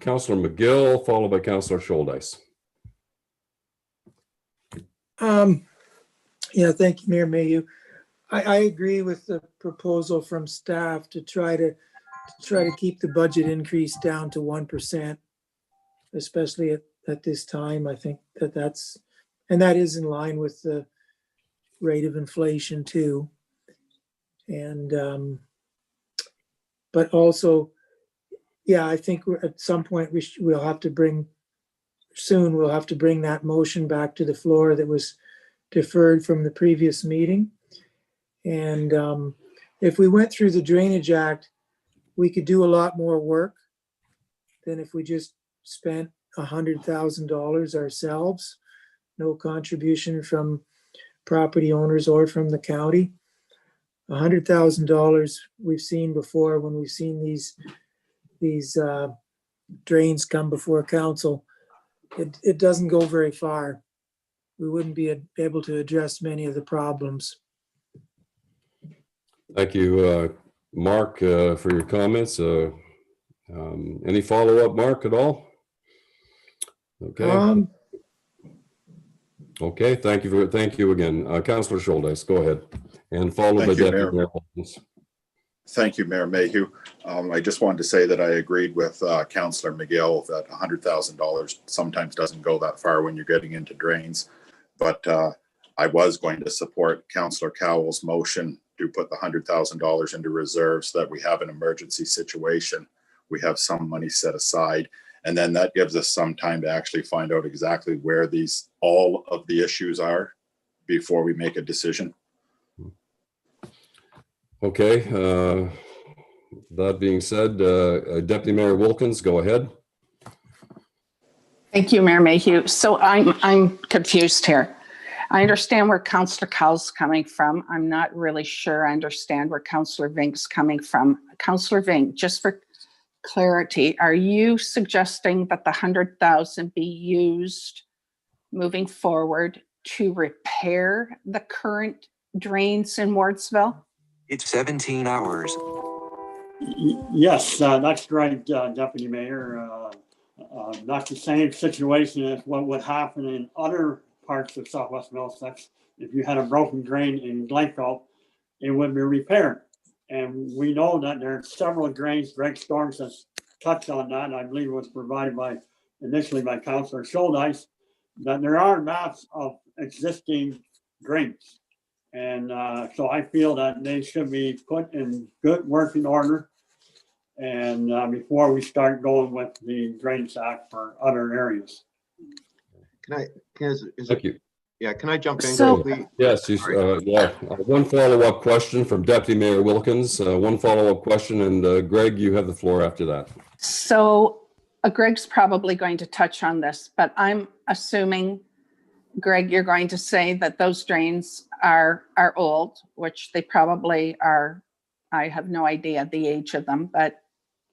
Councillor McGill, followed by Councillor Scholdice. Yeah, thank you, Mayor Mayhew. I agree with the proposal from staff to try to keep the budget increase down to 1%, especially at this time. I think that is in line with the rate of inflation too. And but also, yeah, I think at some point we'll have to bring that motion back to the floor that was deferred from the previous meeting. And if we went through the Drainage Act, we could do a lot more work than if we just spent $100,000 ourselves, no contribution from property owners or from the county. $100,000 we've seen before when we've seen these drains come before council. It doesn't go very far. We wouldn't be able to address many of the problems. Thank you, Mark, for your comments. Any follow-up, Mark, at all? Okay. Okay, thank you again. Councillor Scholdice, go ahead. And followed by Deputy Mayor Wilkins. Thank you, Mayor Mayhew. I just wanted to say that I agreed with Councillor McGill that $100,000 sometimes doesn't go that far when you're getting into drains. But I was going to support Councillor Cowell's motion to put the $100,000 into reserve so that we have an emergency situation. We have some money set aside. And then that gives us some time to actually find out exactly where all of the issues are before we make a decision. Okay. That being said, Deputy Mayor Wilkins, go ahead. Thank you, Mayor Mayhew. So I'm confused here. I understand where Councillor Cowell's coming from. I'm not really sure I understand where Councillor Vink's coming from. Councillor Vink, just for clarity, are you suggesting that the $100,000 be used moving forward to repair the current drains in Wardsville? It's 17 hours. Yes, that's right, Deputy Mayor. That's the same situation as what would happen in other parts of Southwest Middlesex. If you had a broken drain in Glencoe, it would be repaired. And we know that there are several drains. Greg Storms has touched on that. I believe it was provided initially by Councillor Scholdice, that there are maps of existing drains. And so I feel that they should be put in good working order. And before we start going with the Drains Act for other areas. Thank you. Yeah, can I jump in quickly? Yes, yeah. One follow-up question from Deputy Mayor Wilkins. One follow-up question, and Greg, you have the floor after that. So Greg's probably going to touch on this, but I'm assuming, Greg, you're going to say that those drains are old, which they probably are. I have no idea the age of them, but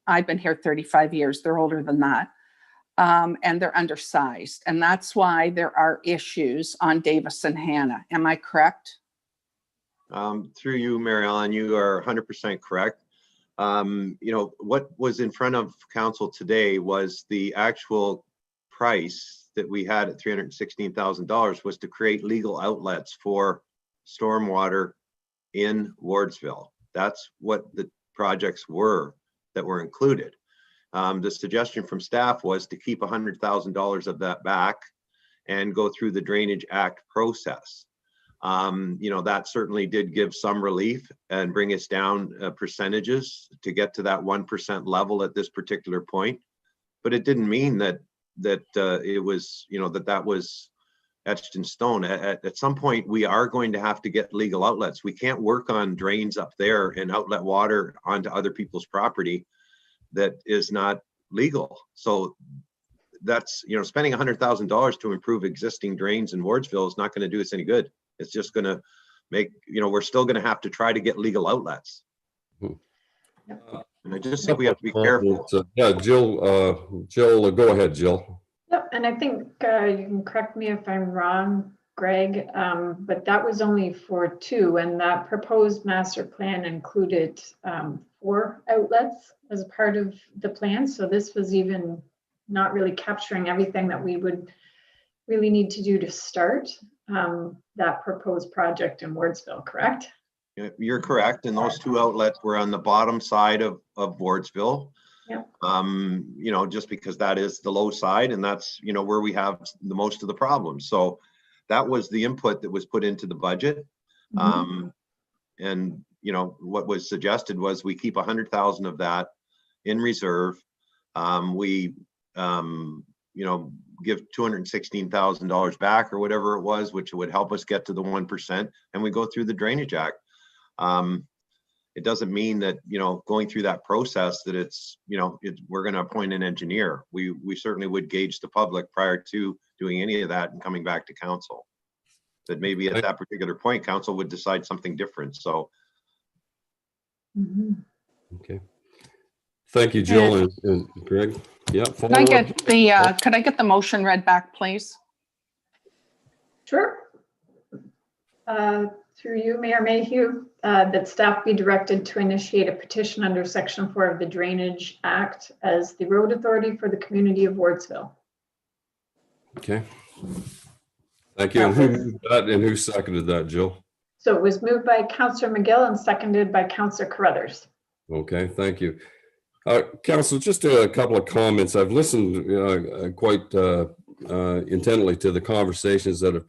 I've been here 35 years. They're older than that. And they're undersized. And that's why there are issues on Davis and Hannah. Am I correct? Through you, Mary Ellen, you are 100% correct. You know, what was in front of council today was the actual price that we had at $316,000 was to create legal outlets for stormwater in Wardsville. That's what the projects were that were included. The suggestion from staff was to keep $100,000 of that back and go through the Drainage Act process. That certainly did give some relief and bring us down percentages to get to that 1% level at this particular point. But it didn't mean that it was, that was etched in stone. At some point, we are going to have to get legal outlets. We can't work on drains up there and outlet water onto other people's property that is not legal. So that's, spending $100,000 to improve existing drains in Wardsville is not going to do us any good. It's just going to make, we're still going to have to try to get legal outlets. And I just think we have to be careful. Yeah, Jill, go ahead, Jill. Yep, and I think you can correct me if I'm wrong, Greg, but that was only for 2, and that proposed master plan included 4 outlets as a part of the plan. So this was even not really capturing everything that we would really need to do to start that proposed project in Wardsville, correct? You're correct, and those 2 outlets were on the bottom side of Wardsville. Yeah. Just because that is the low side, and that's where we have the most of the problems. So that was the input that was put into the budget. And what was suggested was we keep 100,000 of that in reserve. We give $216,000 back or whatever it was, which would help us get to the 1%, and we go through the Drainage Act. It doesn't mean that, going through that process that it's, we're going to appoint an engineer. We certainly would gauge the public prior to doing any of that and coming back to council. That maybe at that particular point, council would decide something different. So. Okay. Thank you, Jill and Greg. Yeah. Could I get the motion read back, please? Sure. Through you, Mayor Mayhew, that staff be directed to initiate a petition under Section 4 of the Drainage Act as the road authority for the community of Wardsville. Okay. Thank you. And who moved that and who seconded that, Jill? So it was moved by Councillor McGill and seconded by Councillor Carruthers. Okay, thank you. Council, just a couple of comments. I've listened quite intently to the conversations that have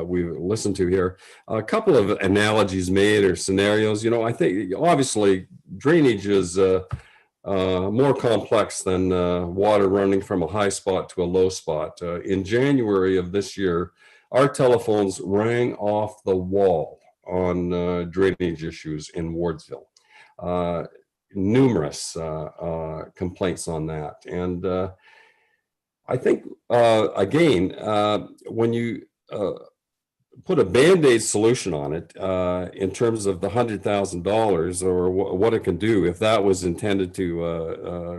we've listened to here. A couple of analogies made or scenarios. I think obviously drainage is more complex than water running from a high spot to a low spot. In January of this year, our telephones rang off the wall on drainage issues in Wardsville. Numerous complaints on that. And I think, again, when you put a Band-Aid solution on it in terms of the $100,000 or what it can do, if that was intended to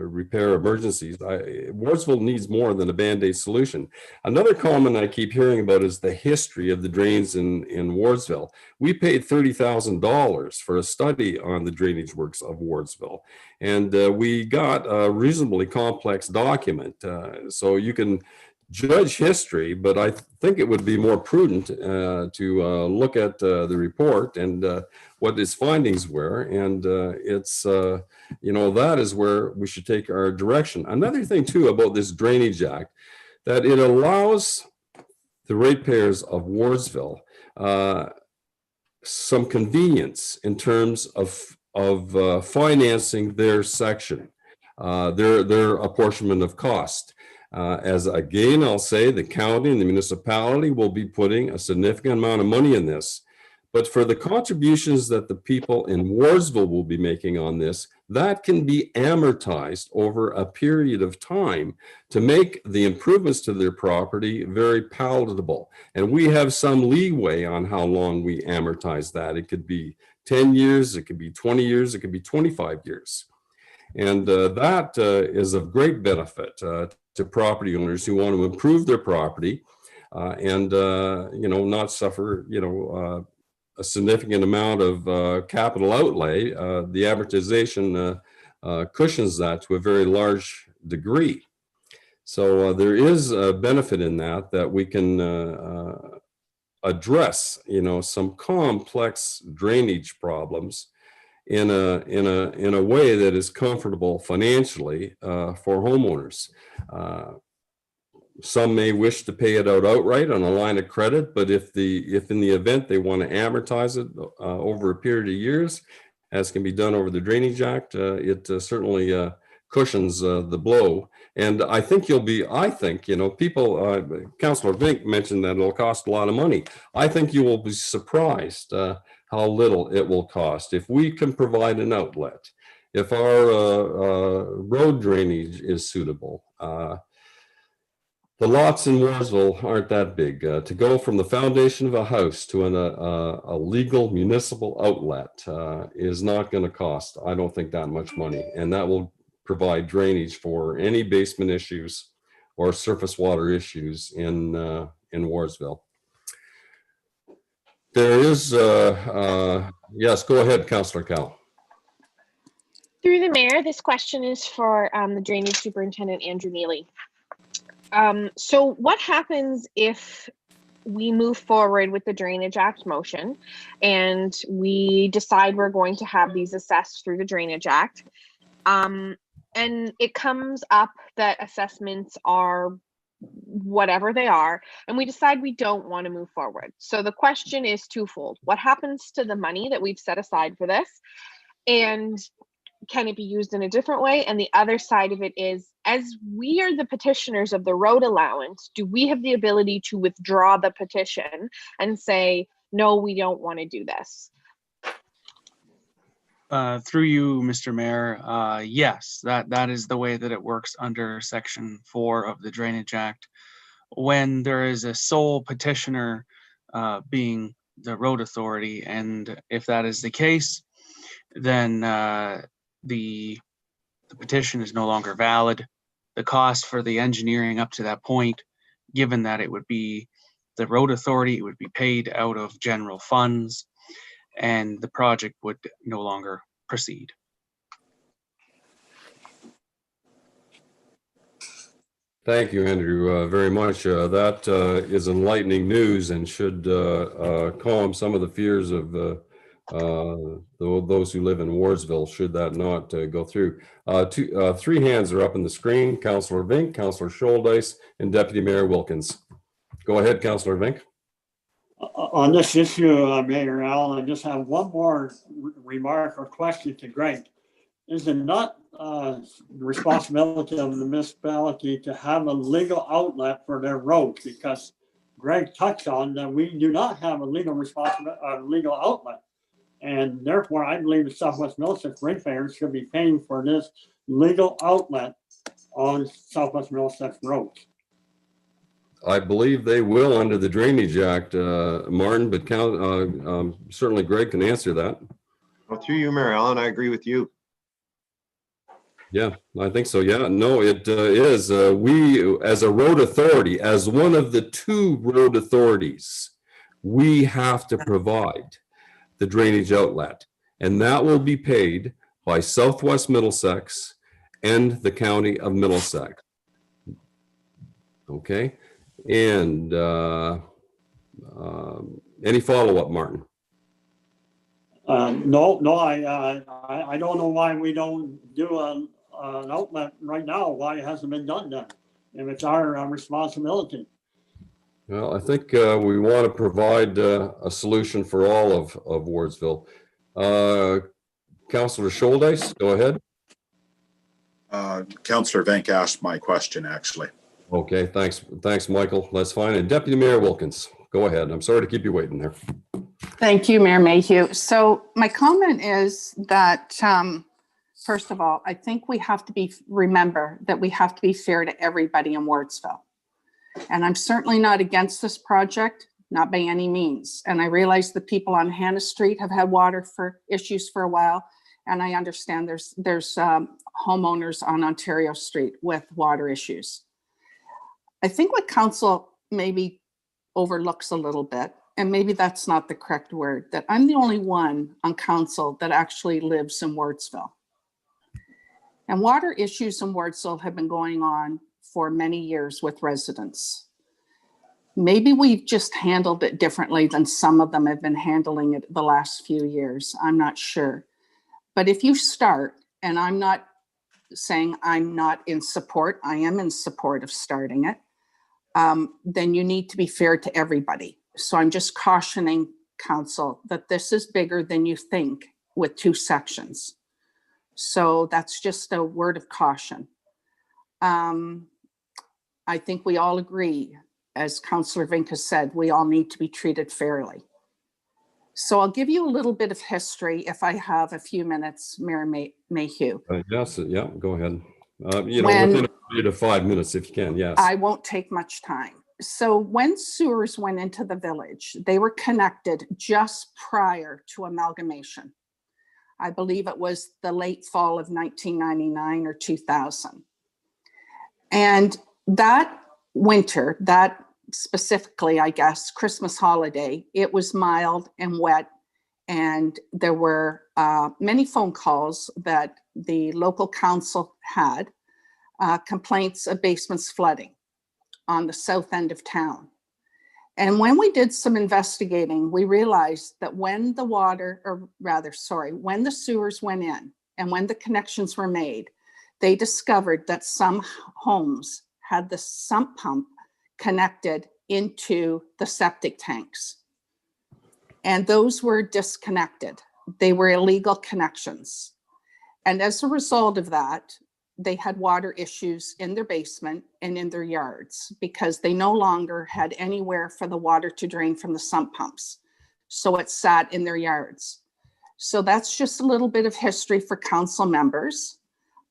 repair emergencies, Wardsville needs more than a Band-Aid solution. Another comment I keep hearing about is the history of the drains in Wardsville. We paid $30,000 for a study on the drainage works of Wardsville, and we got a reasonably complex document. So you can judge history, but I think it would be more prudent to look at the report and what its findings were. And it's, that is where we should take our direction. Another thing too about this Drainage Act, that it allows the ratepayers of Wardsville some convenience in terms of financing their section, their apportionment of cost. As again, I'll say the county and the municipality will be putting a significant amount of money in this. But for the contributions that the people in Wardsville will be making on this, that can be amortized over a period of time to make the improvements to their property very palatable. And we have some leeway on how long we amortize that. It could be 10 years, it could be 20 years, it could be 25 years. And that is of great benefit to property owners who want to improve their property and not suffer a significant amount of capital outlay. The amortization cushions that to a very large degree. So there is a benefit in that we can address some complex drainage problems in a way that is comfortable financially for homeowners. Some may wish to pay it out outright on a line of credit, but if in the event they want to amortize it over a period of years, as can be done over the Drainage Act, it certainly cushions the blow. And I think people, Councillor Vink mentioned that it'll cost a lot of money. I think you will be surprised how little it will cost. If we can provide an outlet, if our road drainage is suitable, the lots in Warsville aren't that big. To go from the foundation of a house to a legal municipal outlet is not going to cost, I don't think, that much money. And that will provide drainage for any basement issues or surface water issues in Warsville. There is, yes, go ahead, Councillor Cal. Through the mayor, this question is for the Drainage Superintendent, Andrew Neely. So what happens if we move forward with the Drainage Act motion and we decide we're going to have these assessed through the Drainage Act, and it comes up that assessments are whatever they are, and we decide we don't want to move forward? So the question is twofold. What happens to the money that we've set aside for this? And can it be used in a different way? And the other side of it is, as we are the petitioners of the road allowance, do we have the ability to withdraw the petition and say, no, we don't want to do this? Through you, Mr. Mayor, yes, that is the way that it works under Section 4 of the Drainage Act. When there is a sole petitioner being the road authority, and if that is the case, then the petition is no longer valid. The cost for the engineering up to that point, given that it would be the road authority, it would be paid out of general funds, and the project would no longer proceed. Thank you, Andrew, very much. That is enlightening news and should calm some of the fears of those who live in Warsville, should that not go through. Three hands are up on the screen: Councillor Vink, Councillor Scholdice, and Deputy Mayor Wilkins. Go ahead, Councillor Vink. On this issue, Mayor Allen, I just have one more remark or question to Greg. Is it not the responsibility of the municipality to have a legal outlet for their roads? Because Greg touched on that we do not have a legal outlet. And therefore, I believe the Southwest Middlesex ratepayers should be paying for this legal outlet on Southwest Middlesex roads. I believe they will under the Drainage Act, Martin, but certainly Greg can answer that. Well, through you, Mayor Allen, I agree with you. Yeah, I think so. Yeah, no, it is. We, as a road authority, as one of the two road authorities, we have to provide the drainage outlet, and that will be paid by Southwest Middlesex and the County of Middlesex. Okay. And any follow-up, Martin? No, I don't know why we don't do an outlet right now. Why it hasn't been done then? If it's our responsibility. Well, I think we want to provide a solution for all of Wardsville. Councillor Scholdice, go ahead. Councillor Venk asked my question, actually. Okay, thanks, Michael. That's fine. And Deputy Mayor Wilkins, go ahead. I'm sorry to keep you waiting there. Thank you, Mayor Mayhew. So my comment is that, first of all, I think we have to remember that we have to be fair to everybody in Wardsville. And I'm certainly not against this project, not by any means. And I realize the people on Hannah Street have had water issues for a while. And I understand there's homeowners on Ontario Street with water issues. I think what council maybe overlooks a little bit, and maybe that's not the correct word, that I'm the only one on council that actually lives in Wardsville. And water issues in Wardsville have been going on for many years with residents. Maybe we've just handled it differently than some of them have been handling it the last few years. I'm not sure. But if you start, and I'm not saying I'm not in support, I am in support of starting it, then you need to be fair to everybody. So I'm just cautioning council that this is bigger than you think with 2 sections. So that's just a word of caution. I think we all agree, as Councillor Vinca said, we all need to be treated fairly. So I'll give you a little bit of history if I have a few minutes, Mayor Mayhew. Yes, yeah, go ahead. You know, When- within 3 to 5 minutes, if you can, yes. I won't take much time. So when sewers went into the village, they were connected just prior to amalgamation. I believe it was the late fall of 1999 or 2000. And that winter, that specifically, I guess, Christmas holiday, it was mild and wet. And there were many phone calls that the local council had, complaints of basements flooding on the south end of town. And when we did some investigating, we realized that when the when the sewers went in and when the connections were made, they discovered that some homes had the sump pump connected into the septic tanks. And those were disconnected. They were illegal connections. And as a result of that, they had water issues in their basement and in their yards because they no longer had anywhere for the water to drain from the sump pumps. So it sat in their yards. So that's just a little bit of history for council members.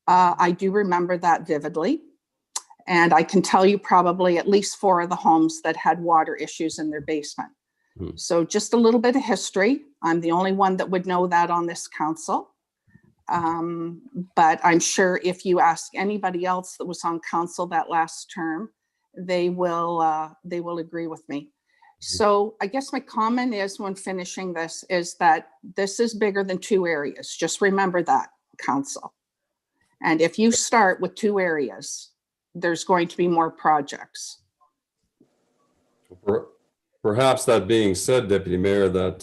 I do remember that vividly. And I can tell you probably at least 4 of the homes that had water issues in their basement. So just a little bit of history. I'm the only one that would know that on this council. But I'm sure if you ask anybody else that was on council that last term, they will agree with me. So I guess my comment is when finishing this is that this is bigger than 2 areas. Just remember that, council. And if you start with 2 areas, there's going to be more projects. Perhaps that being said, Deputy Mayor, that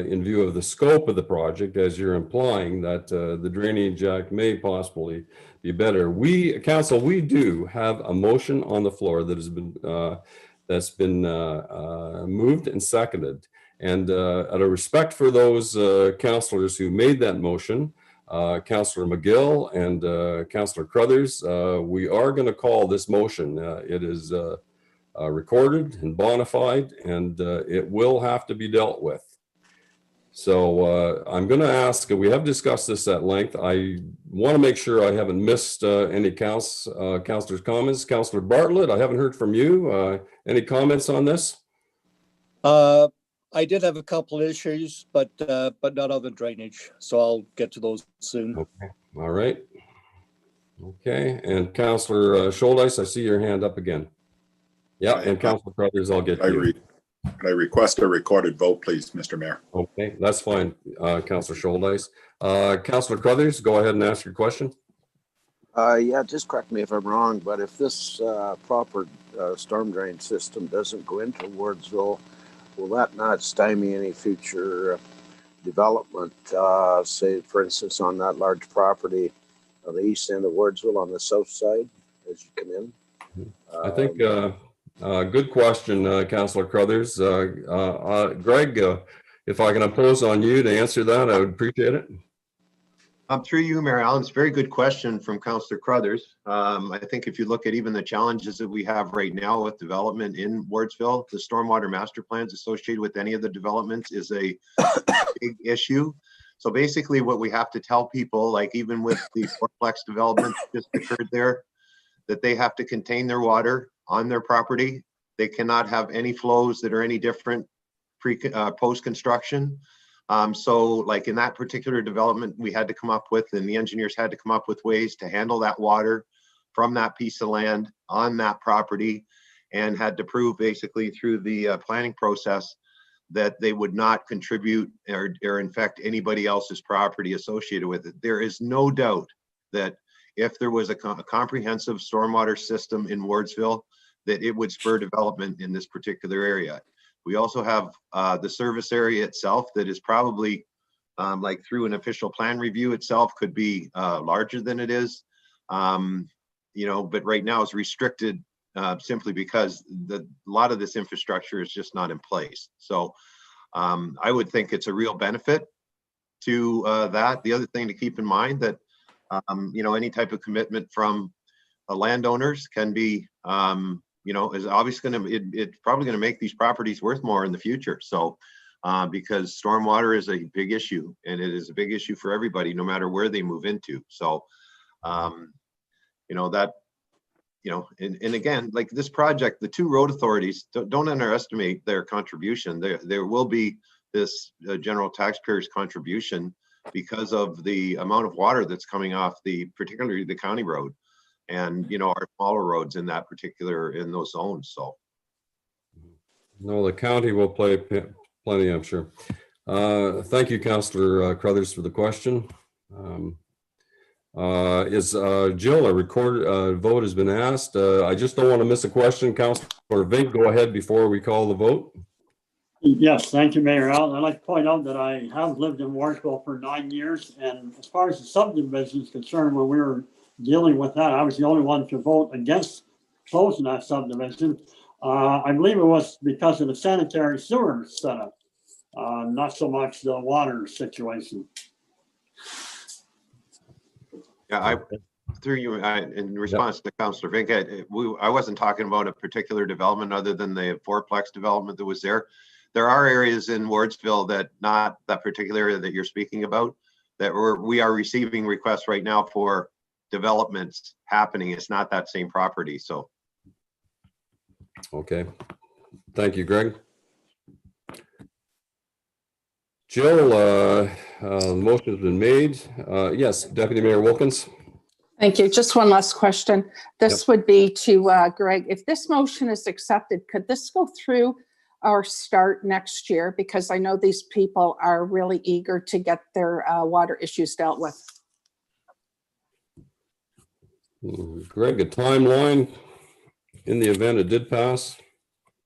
in view of the scope of the project, as you're implying, that the Drainage Act may possibly be better. Council, we do have a motion on the floor that has been moved and seconded. And out of respect for those councillors who made that motion, Councillor McGill and Councillor Crothers, we are going to call this motion. It is recorded and bona fide, and it will have to be dealt with. So I'm going to ask, we have discussed this at length. I want to make sure I haven't missed any councillors' comments. Councillor Bartlett, I haven't heard from you. Any comments on this? I did have a couple issues, but not on the drainage. So I'll get to those soon. Okay. All right. Okay. And Councillor Scholdice, I see your hand up again. Yeah, and Councillor Crothers, I'll get to you. Could I request a recorded vote, please, Mr. Mayor? Okay, that's fine, Councillor Scholdice. Councillor Crothers, go ahead and ask your question. Yeah, just correct me if I'm wrong, but if this proper storm drain system doesn't go into Wardsville, will that not stymie any future development, say, for instance, on that large property on the east end of Wardsville on the south side as you come in? I think good question, Councillor Crothers. Greg, if I can impose on you to answer that, I would appreciate it. Through you, Mayor Allen, it's a very good question from Councillor Crothers. I think if you look at even the challenges that we have right now with development in Wardsville, the stormwater master plans associated with any of the developments is a big issue. So basically what we have to tell people, like even with the fourplex development that just occurred there, that they have to contain their water on their property. They cannot have any flows that are any different post-construction. So like in that particular development, we had to come up with, and the engineers had to come up with ways to handle that water from that piece of land on that property, and had to prove basically through the planning process that they would not contribute or infect anybody else's property associated with it. There is no doubt that if there was a comprehensive stormwater system in Wardsville, that it would spur development in this particular area. We also have the service area itself that is probably like through an official plan review itself could be larger than it is. But right now it's restricted simply because a lot of this infrastructure is just not in place. So I would think it's a real benefit to that. The other thing to keep in mind that, any type of commitment from landowners can be, is obviously it's probably going to make these properties worth more in the future. So because stormwater is a big issue, and it is a big issue for everybody, no matter where they move into. So, and again, like this project, the two road authorities, don't underestimate their contribution. There will be this general taxpayers contribution because of the amount of water that's coming off particularly the county road, and our smaller roads in those zones. So No, the county will play plenty, I'm sure. Thank you, Councillor Crothers, for the question. Is Jill, a recorded vote has been asked. I just don't want to miss a question. Councillor Vink, go ahead before we call the vote. Yes, thank you, Mayor Al. I'd like to point out that I have lived in Warrensville for 9 years, and as far as the subdivision is concerned, when we were dealing with that, I was the only one to vote against closing that subdivision. I believe it was because of the sanitary sewer setup, not so much the water situation. Yeah, through you, in response to Councillor Vink, I wasn't talking about a particular development other than the fourplex development that was there. There are areas in Wardsville that, not that particular area that you're speaking about, that we are receiving requests right now for developments happening. It's not that same property. So. Okay. Thank you, Greg. Jill, the motion has been made. Yes, Deputy Mayor Wilkins. Thank you. Just one last question. This would be to Greg. If this motion is accepted, could this go through or start next year? Because I know these people are really eager to get their water issues dealt with. Greg, a timeline in the event it did pass?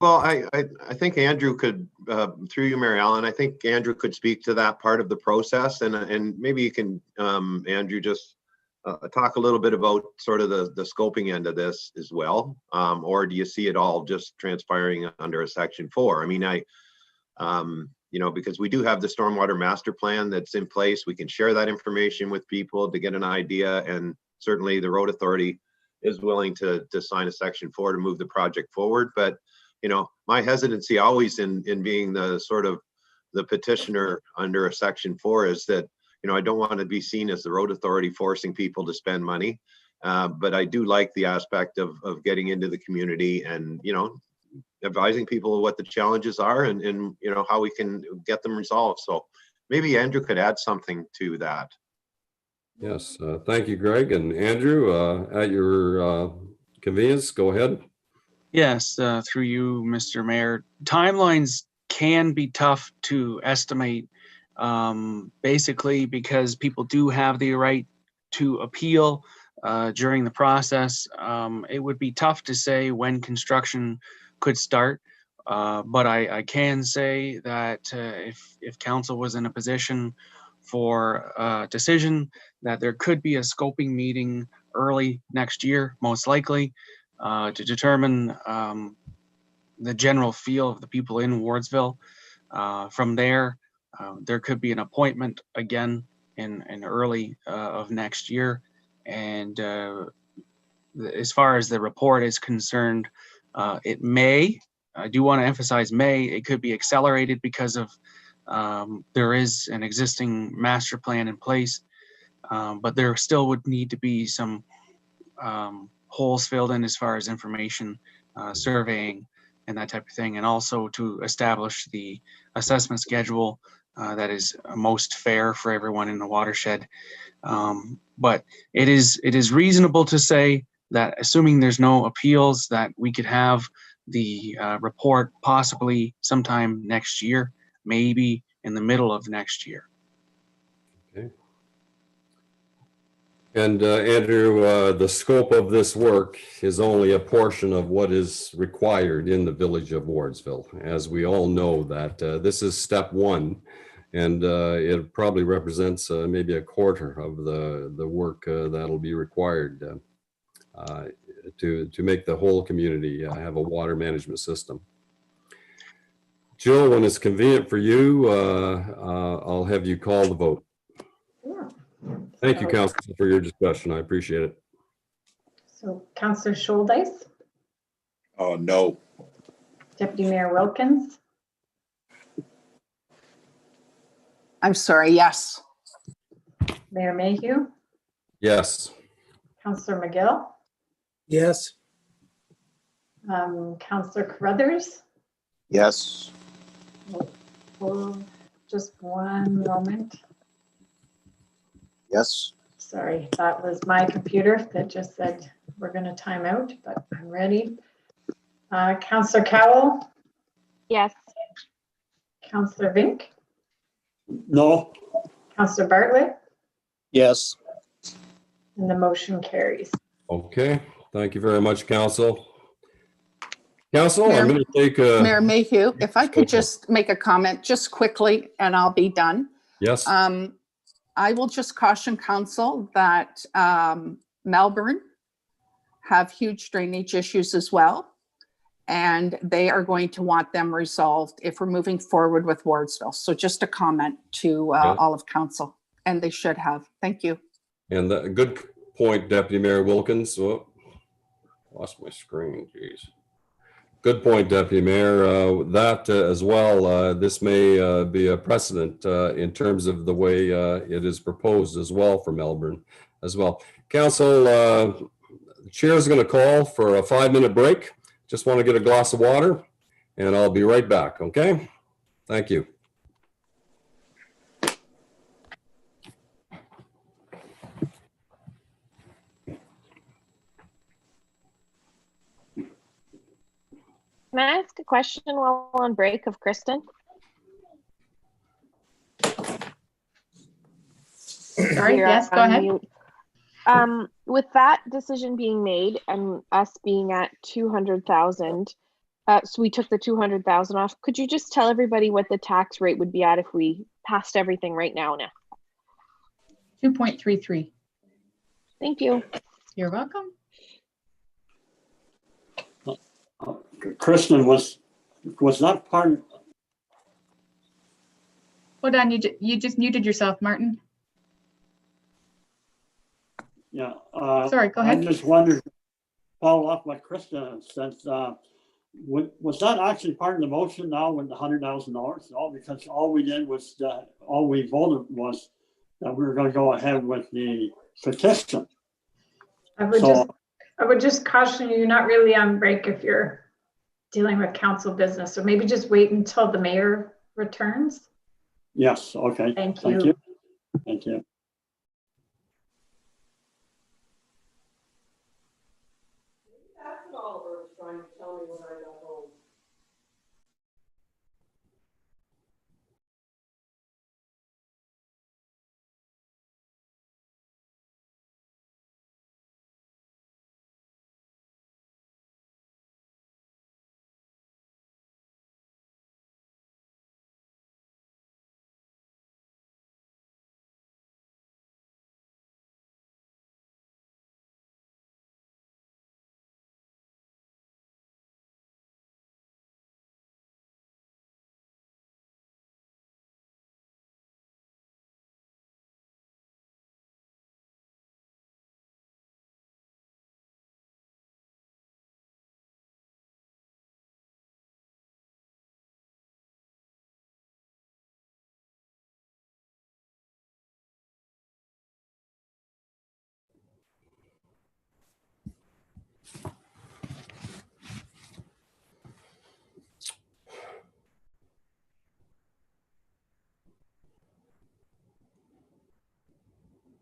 Well, I think Andrew could, through you, Mary Ellen, I think Andrew could speak to that part of the process, and maybe you can, Andrew, just talk a little bit about sort of the scoping end of this as well, or do you see it all just transpiring under a Section 4? I mean, because we do have the stormwater master plan that's in place. We can share that information with people to get an idea, and certainly the road authority is willing to sign a Section 4 to move the project forward. But my hesitancy always in being the sort of the petitioner under a Section 4 is that, I don't want to be seen as the road authority forcing people to spend money. But I do like the aspect of getting into the community and, advising people what the challenges are and how we can get them resolved. So maybe Andrew could add something to that. Yes, thank you, Greg. And Andrew, at your convenience, go ahead. Yes, through you, Mr. Mayor. Timelines can be tough to estimate, basically because people do have the right to appeal during the process. It would be tough to say when construction could start, but I can say that if council was in a position for a decision, that there could be a scoping meeting early next year, most likely, to determine the general feel of the people in Wardsville. From there, there could be an appointment again in early of next year. And as far as the report is concerned, it may, I do want to emphasize may, it could be accelerated because of there is an existing master plan in place, but there still would need to be some holes filled in as far as information surveying and that type of thing, and also to establish the assessment schedule that is most fair for everyone in the watershed. But it is reasonable to say that, assuming there's no appeals, that we could have the report possibly sometime next year, maybe in the middle of next year. Okay. And Andrew, the scope of this work is only a portion of what is required in the village of Wardsville. As we all know that this is step one And it probably represents maybe a quarter of the work that'll be required to make the whole community have a water management system. Jill, when it's convenient for you, I'll have you call the vote. Sure. Thank you, Council, for your discussion. I appreciate it. So Councillor Scholdice, No. Deputy Mayor Wilkins, I'm sorry, yes. Mayor Mayhew, Yes. Councillor McGill, Yes. Councillor Carruthers. Yes. Hold just one moment. Yes. Sorry, that was my computer that just said we're going to time out, but I'm ready. Councillor Cowell, Yes. Councillor Vink, No. Councillor Bartlett, Yes. and the motion carries. Okay. Thank you very much, Council. Council, I'm Mayor- going to take Mayor Mayhew, if I could just make a comment just quickly and I'll be done. yes. I will just caution council that Melbourne have huge drainage issues as well. And they are going to want them resolved if we're moving forward with Wardsville. So just a comment to all of council, and they should have. Thank you. And a good point, Deputy Mayor Wilkins. Oh, lost my screen, geez. Good point, Deputy Mayor. That as well, this may be a precedent in terms of the way it is proposed as well for Melbourne as well. Council, the chair is going to call for a 5-minute break. Just want to get a glass of water and I'll be right back. Okay. Thank you. Can I ask a question while on break of Kristen? Sorry, yes, go ahead. With that decision being made and us being at 200,000, so we took the 200,000 off. Could you just tell everybody what the tax rate would be at if we passed everything right now? 2.33. Thank you. You're welcome. Kristen, was that part? Hold on, you just muted yourself, Martin. Yeah. Sorry, go ahead. I just wondered, follow up what Kristen said. Was that actually part of the motion now with the $100,000? No, because all we did was all we voted was that we were going to go ahead with the petition. I would just caution you, you're not really on break if you're dealing with council business. So maybe just wait until the mayor returns. Yes. Okay. Thank you. Thank you.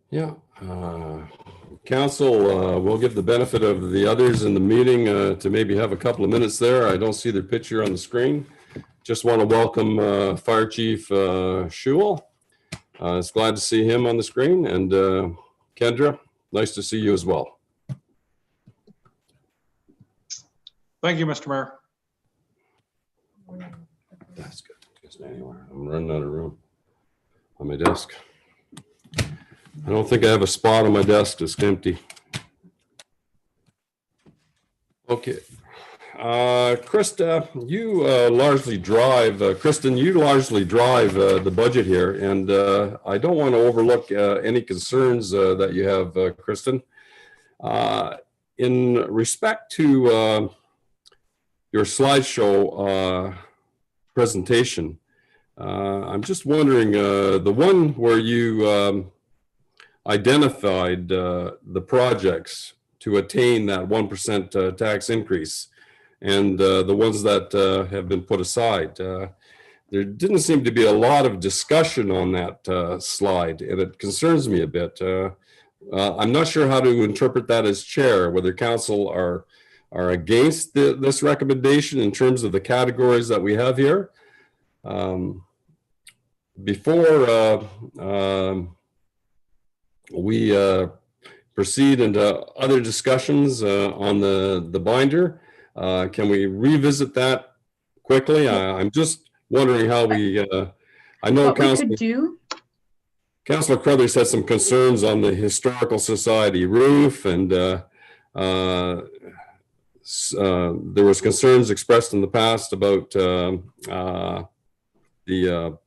Yeah. Council, we'll give the benefit of the others in the meeting to maybe have a couple of minutes there. I don't see their picture on the screen. Just want to welcome Fire Chief Schewel. It's glad to see him on the screen. And Kendra, nice to see you as well. Thank you, Mr. Mayor. That's good. Just anywhere. I'm running out of room. on my desk. I don't think I have a spot on my desk that's empty. Okay. Krista, you largely drive, Kristen, you largely drive the budget here, and I don't want to overlook any concerns that you have, Kristen. In respect to your slideshow presentation, I'm just wondering, the one where you identified the projects to attain that 1% tax increase, and the ones that have been put aside. There didn't seem to be a lot of discussion on that slide, and it concerns me a bit. I'm not sure how to interpret that as chair, whether council are against this recommendation in terms of the categories that we have here. Before we proceed into other discussions on the binder, can we revisit that quickly? I'm just wondering how we, I know Councillor Crothers had some concerns on the Historical Society roof, and there was concerns expressed in the past about the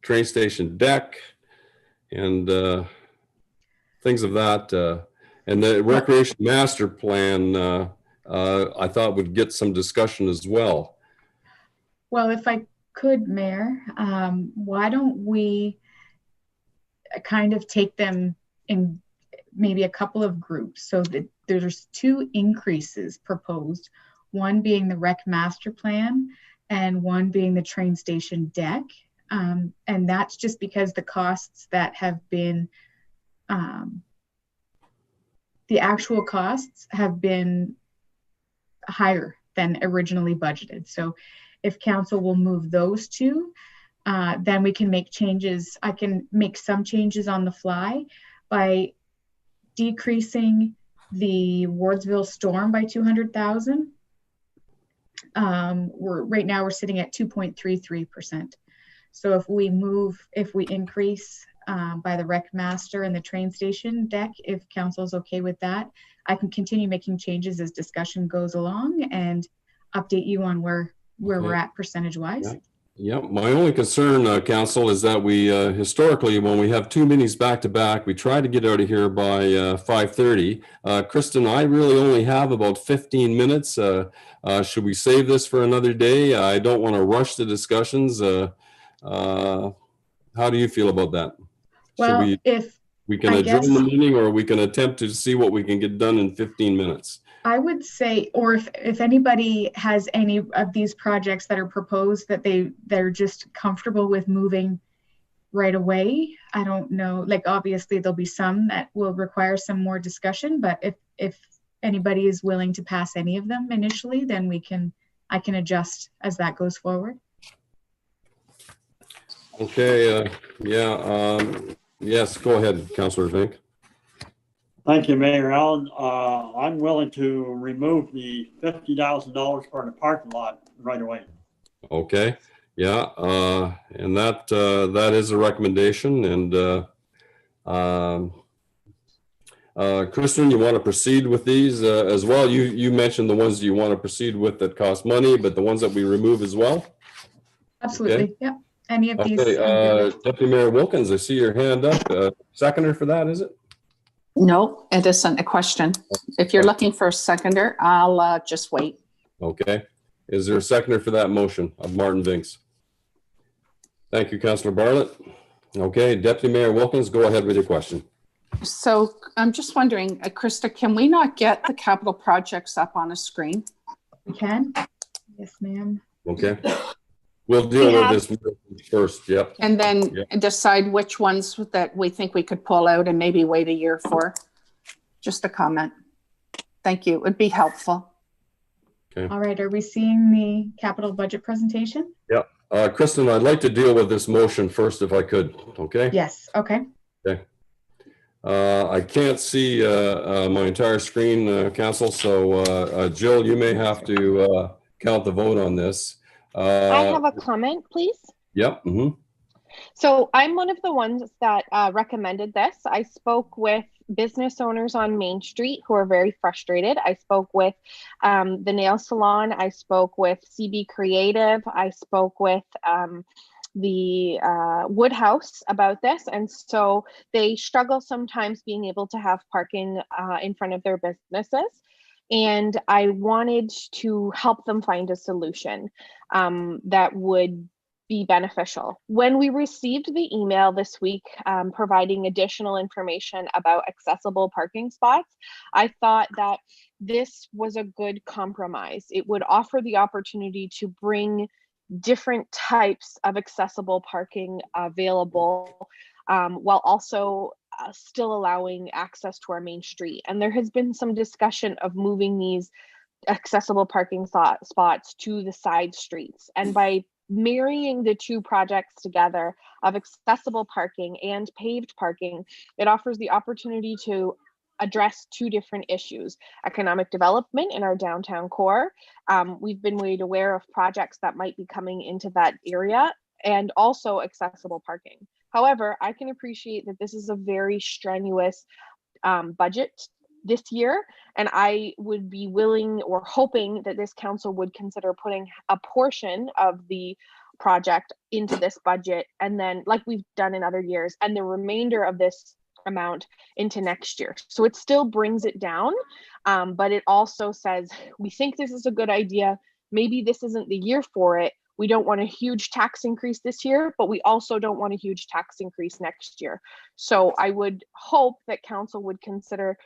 train station deck and things of that. And the recreation master plan, I thought would get some discussion as well. Well, if I could, Mayor, why don't we kind of take them in maybe a couple of groups, so that there's 2 increases proposed, one being the rec master plan and one being the train station deck. And that's just because the costs that have been, the actual costs have been higher than originally budgeted. So if council will move those 2, then we can make changes. I can make some changes on the fly by decreasing the Wardsville storm by 200,000. Right now we're sitting at 2.33%. So if we increase by the rec master and the train station deck, if council's okay with that, I can continue making changes as discussion goes along and update you on where we're at percentage wise. Yeah, my only concern, council, is that we historically, when we have 2 meetings back to back, we try to get out of here by 5:30. Kristen, I really only have about 15 minutes. Should we save this for another day? I don't want to rush the discussions. How do you feel about that? Well, we can adjourn the meeting, or we can attempt to see what we can get done in 15 minutes. I would say, or if anybody has any of these projects that are proposed that they're just comfortable with moving right away. I don't know, like obviously there'll be some that will require some more discussion, but if anybody is willing to pass any of them initially, then I can adjust as that goes forward. Okay, yes, go ahead, Councillor Vink. Thank you, Mayor Allen. I'm willing to remove the $50,000 for the parking lot right away. Okay, yeah, and that is a recommendation. And Kristen, you want to proceed with these as well? You mentioned the ones you want to proceed with that cost money, but the ones that we remove as well? Absolutely, okay. Yeah. Any of these? Deputy Mayor Wilkins, I see your hand up. Seconder for that, is it? No, it isn't a question. If you're looking for a seconder, I'll just wait. Okay. Is there a seconder for that motion of Martin Vinks? Thank you, Councillor Bartlett. Okay, Deputy Mayor Wilkins, go ahead with your question. So I'm just wondering, Krista, can we not get the capital projects up on a screen? We can. Yes, ma'am. Okay. We'll deal with this first, yep. And then decide which ones that we think we could pull out and maybe wait a year for. Just a comment. Thank you. It would be helpful. Okay. All right. Are we seeing the capital budget presentation? Yeah. Kristen, I'd like to deal with this motion first if I could, okay? Yes, okay. Okay. I can't see my entire screen, Council, so Jill, you may have to count the vote on this. I have a comment, please. Yep. So I'm one of the ones that recommended this. I spoke with business owners on Main Street who are very frustrated. I spoke with the nail salon. I spoke with CB Creative. I spoke with the Woodhouse about this. And so they struggle sometimes being able to have parking in front of their businesses. And I wanted to help them find a solution that would be beneficial. When we received the email this week providing additional information about accessible parking spots, I thought that this was a good compromise. It would offer the opportunity to bring different types of accessible parking available while also still allowing access to our main street. And there has been some discussion of moving these accessible parking spots to the side streets. And by marrying the two projects together of accessible parking and paved parking, it offers the opportunity to address two different issues: economic development in our downtown core. We've been made aware of projects that might be coming into that area, and also accessible parking. However, I can appreciate that this is a very strenuous budget this year, and I would be willing or hoping that this council would consider putting a portion of the project into this budget, and then like we've done in other years, and the remainder of this amount into next year. So it still brings it down, but it also says we think this is a good idea. Maybe this isn't the year for it. We don't want a huge tax increase this year, but we also don't want a huge tax increase next year. So I would hope that council would consider.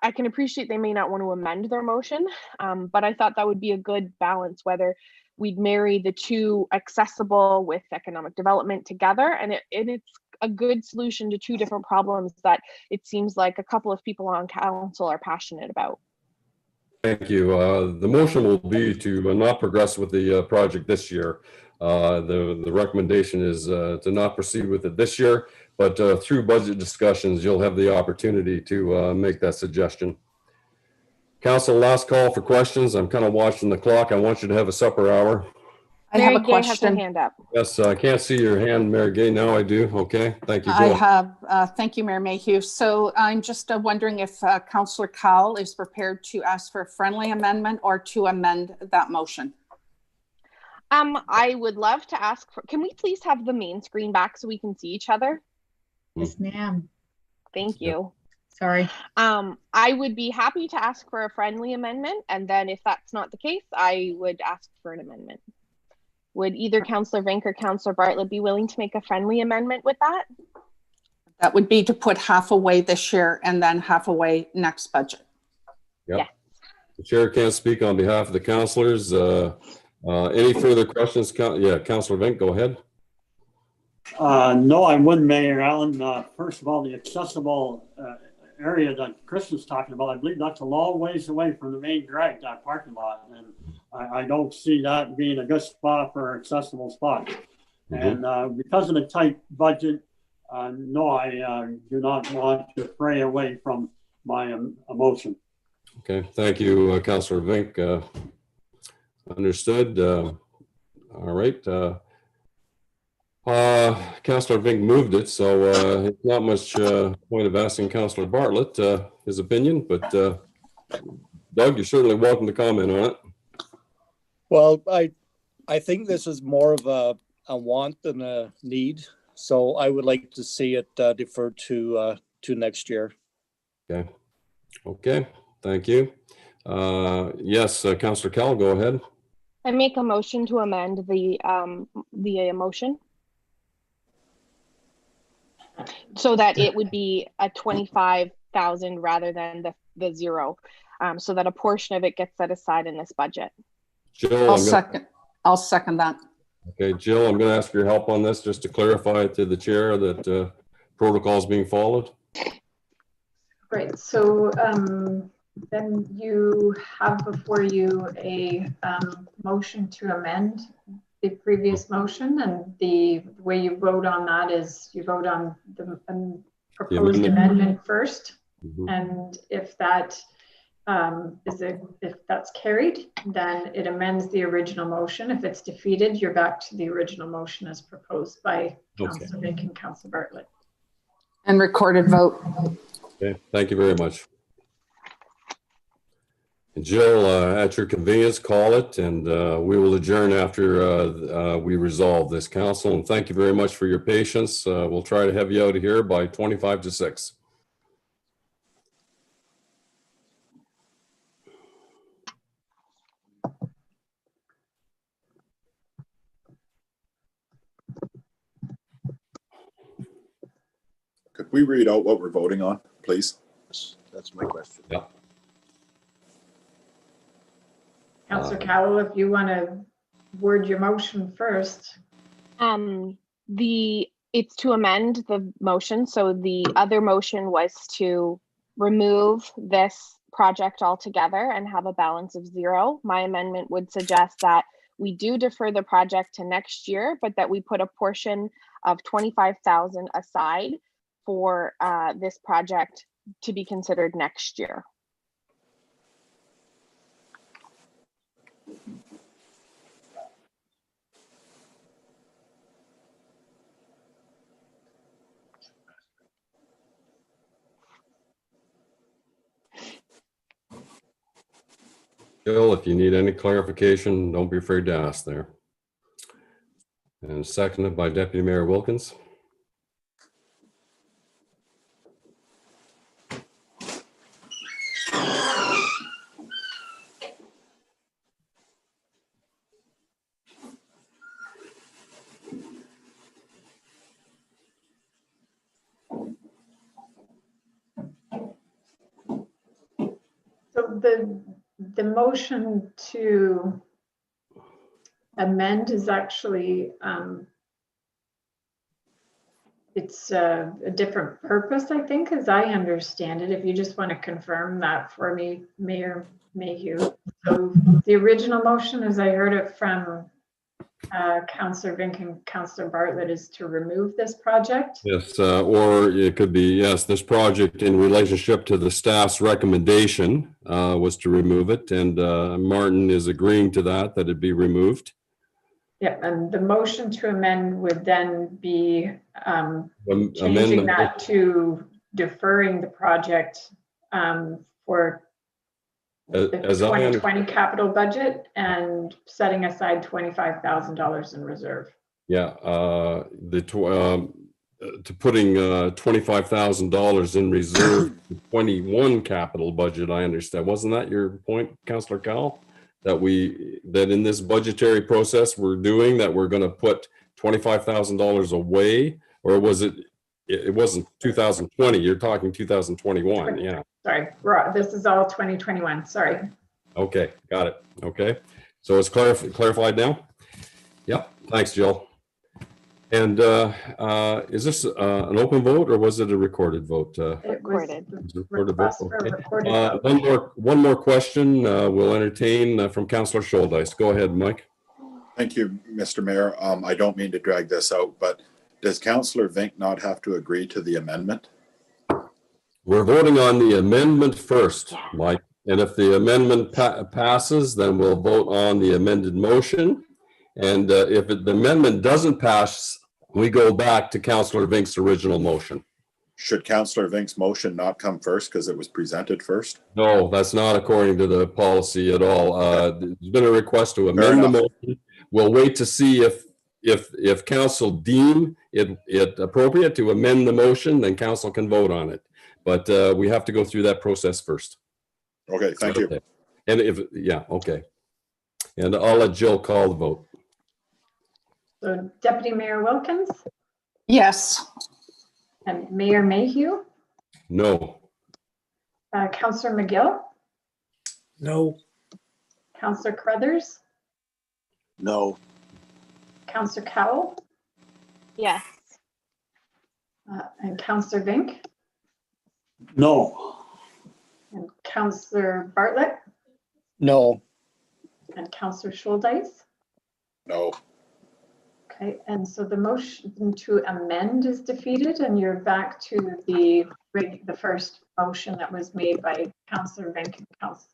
I can appreciate they may not want to amend their motion, but I thought that would be a good balance, whether we'd marry the two, accessible with economic development, together, and it's a good solution to two different problems that it seems like a couple of people on council are passionate about. Thank you. The motion will be to not progress with the project this year. The recommendation is to not proceed with it this year, but through budget discussions, you'll have the opportunity to make that suggestion. Council, last call for questions. I'm kind of watching the clock. I want you to have a supper hour. I have a Mary Gay has her question. hand up. Yes, I can't see your hand, Mary Gay. Now I do. Okay, thank you. Go I ahead. have, thank you, Mayor Mayhew. So I'm just wondering if Councillor Cowell is prepared to ask for a friendly amendment or to amend that motion. I would love to ask for, can we please have the main screen back so we can see each other? Yes, ma'am. Thank you. Sorry. I would be happy to ask for a friendly amendment, and then if that's not the case, I would ask for an amendment. Would either Councillor Vink or Councillor Bartlett be willing to make a friendly amendment with that? That would be to put half away this year and then half away next budget. Yep. Yes. The chair can't speak on behalf of the councillors. Any further questions? Yeah, Councillor Vink, go ahead. No, I wouldn't, Mayor Allen. First of all, the accessible area that Chris was talking about, I believe that's a long ways away from the main drag, that parking lot. And I don't see that being a good spot for an accessible spot. Mm-hmm. And because of the tight budget, no, I do not want to stray away from my motion. Okay, thank you, Councillor Vink. Understood. All right. Councillor Vink moved it, so it's not much point of asking Councillor Bartlett his opinion, but Doug, you're certainly welcome to comment on it. Well, I think this is more of a want than a need, so I would like to see it deferred to next year. Okay. Okay. Thank you. Yes, Councillor Kell, go ahead. I make a motion to amend the motion so that it would be a 25,000 rather than the zero, so that a portion of it gets set aside in this budget. Jill, I'll second that. Okay, Jill, I'm going to ask for your help on this just to clarify to the chair that protocol is being followed. Great. So then you have before you a motion to amend the previous motion, and the way you vote on that is you vote on the proposed amendment first. Mm-hmm. And if that if that's carried, then it amends the original motion. If it's defeated, you're back to the original motion as proposed by Councillor Vink and Councillor Bartlett. And recorded vote. Okay, thank you very much. And Jill, at your convenience, call it, and we will adjourn after we resolve this, council. And thank you very much for your patience. We'll try to have you out of here by 25 to 6. Could we read out what we're voting on, please? That's my question. Yeah. Councillor Cowell, if you want to word your motion first. It's to amend the motion. So the other motion was to remove this project altogether and have a balance of 0. My amendment would suggest that we do defer the project to next year, but that we put a portion of 25,000 aside for this project to be considered next year. Jill, if you need any clarification, don't be afraid to ask there. And seconded by Deputy Mayor Wilkins. So the motion to amend is actually, it's a different purpose, I think, as I understand it. If you just want to confirm that for me, Mayor Mayhew. So the original motion, as I heard it from Councillor Vink and Councillor Bartlett, is to remove this project. Yes, or it could be, yes, this project in relationship to the staff's recommendation was to remove it, and Martin is agreeing to that it be removed. Yeah, and the motion to amend would then be changing that to deferring the project for the 2020 capital budget and setting aside $25,000 in reserve. Yeah, to putting $25,000 in reserve 21 capital budget, I understand. Wasn't that your point, Councillor Cowell? That in this budgetary process we're doing, that we're going to put $25,000 away, or was it? It wasn't 2020. You're talking 2021. Yeah. Sorry, this is all 2021. Sorry. Okay, got it. Okay, so it's clarified now. Yep. Thanks, Jill. And is this an open vote or was it a recorded vote? Recorded. Recorded vote. Okay. One more question we'll entertain from Councillor Scholdice. Go ahead, Mike. Thank you, Mr. Mayor. I don't mean to drag this out, but does Councillor Vink not have to agree to the amendment? We're voting on the amendment first, Mike. And if the amendment passes, then we'll vote on the amended motion. And if the amendment doesn't pass, we go back to Councillor Vink's original motion. Should Councillor Vink's motion not come first because it was presented first? No, that's not according to the policy at all. There's been a request to amend the motion. We'll wait to see if council deem it appropriate to amend the motion, then council can vote on it. But we have to go through that process first. Okay, thank you. And okay. And I'll let Jill call the vote. So Deputy Mayor Wilkins? Yes. And Mayor Mayhew? No. Councillor McGill? No. Councillor Crothers? No. Councillor Cowell? Yes. And Councillor Vink? No. And Councillor Bartlett? No. And Councillor Scholdice? No. Okay, and so the motion to amend is defeated, and you're back to the first motion that was made by Councillor Venk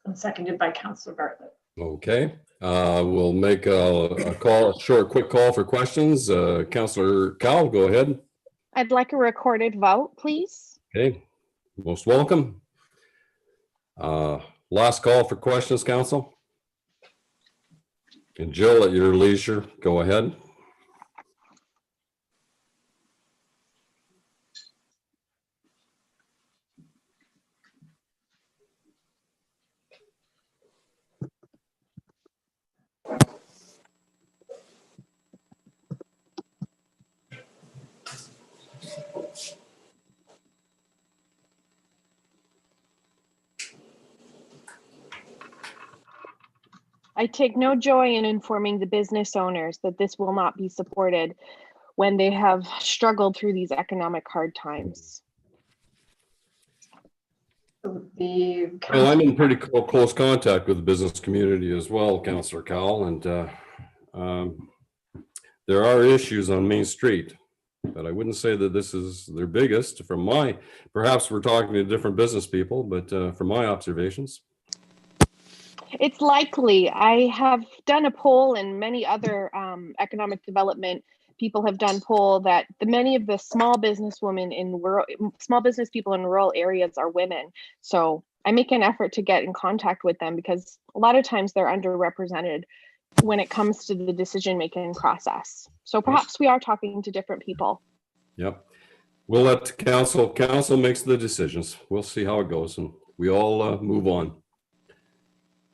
and seconded by Councillor Bartlett. Okay, we'll make a quick call for questions. Councillor Cowell, go ahead. I'd like a recorded vote, please. Okay, most welcome. Last call for questions, Council. And Jill, at your leisure, go ahead. I take no joy in informing the business owners that this will not be supported when they have struggled through these economic hard times. So well, I'm in pretty close contact with the business community as well, Councillor Cowell, and there are issues on Main Street, but I wouldn't say that this is their biggest. Perhaps we're talking to different business people, but from my observations. It's likely. I have done a poll, and many other economic development people have done poll that many of the small business people in rural areas are women. So I make an effort to get in contact with them because a lot of times they're underrepresented when it comes to the decision-making process. So perhaps we are talking to different people. Yep. We'll let council makes the decisions. We'll see how it goes, and we all move on.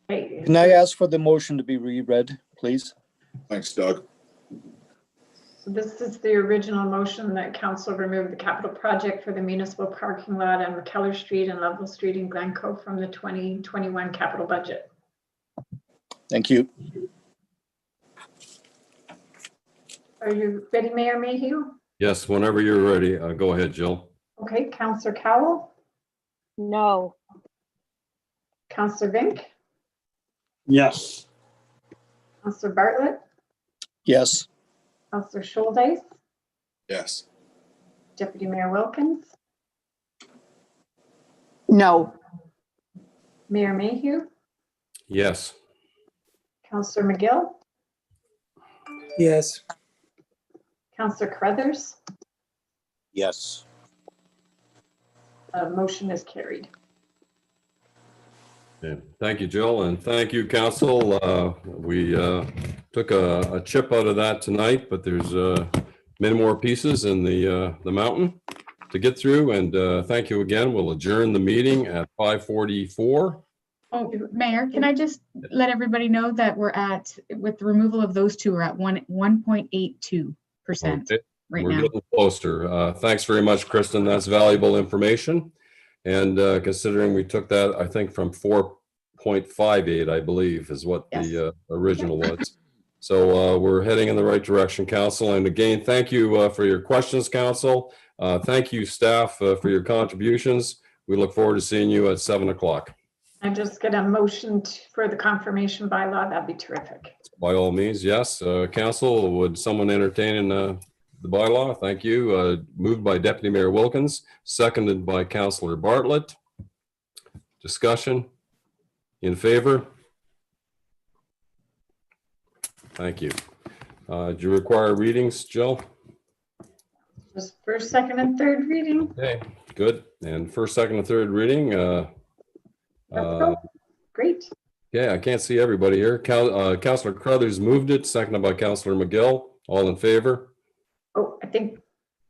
Can I ask for the motion to be reread, please? Thanks, Doug. So this is the original motion that council removed the capital project for the municipal parking lot on McKellar Street and Lovell Street in Glencoe from the 2021 capital budget. Thank you. Are you ready, Mayor Mayhew? Yes, whenever you're ready. Go ahead, Jill. Okay, Councillor Cowell? No. Councillor Vink? Yes. Councillor Bartlett? Yes. Councillor Schuldeis? Yes. Deputy Mayor Wilkins? No. Mayor Mayhew? Yes. Councillor McGill? Yes. Councillor Carruthers? Yes. Motion is carried. Okay. Thank you, Jill, and thank you, council. We took a chip out of that tonight, but there's many more pieces in the mountain to get through. And thank you again. We'll adjourn the meeting at 5:44. Oh, Mayor, can I just let everybody know that with the removal of those two, we're at 1.82% right We're now. getting closer. Thanks very much, Kristen. That's valuable information. And considering we took that, I think from 4.58, I believe, is what the original was. So we're heading in the right direction, council. And again, thank you for your questions, council. Thank you, staff, for your contributions. We look forward to seeing you at 7 o'clock. I just get a motion for the confirmation bylaw. That'd be terrific. By all means, yes. Council, would someone entertain the bylaw? Thank you. Moved by Deputy Mayor Wilkins, seconded by Councillor Bartlett. Discussion? In favor? Thank you. Do you require readings, Jill? Just first, second, and third reading. Okay, good. And first, second, and third reading. Great. Yeah, I can't see everybody here. Councillor Carruthers moved it, seconded by Councillor McGill. All in favor? Oh, I think.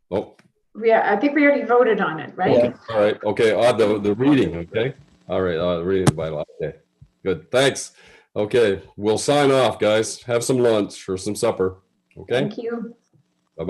Oh. Yeah, I think we already voted on it, right? Yeah. All right. Okay. The reading. Okay. All right. Reading the bylaw. Okay. Good. Thanks. Okay. We'll sign off, guys. Have some lunch or some supper. Okay. Thank you.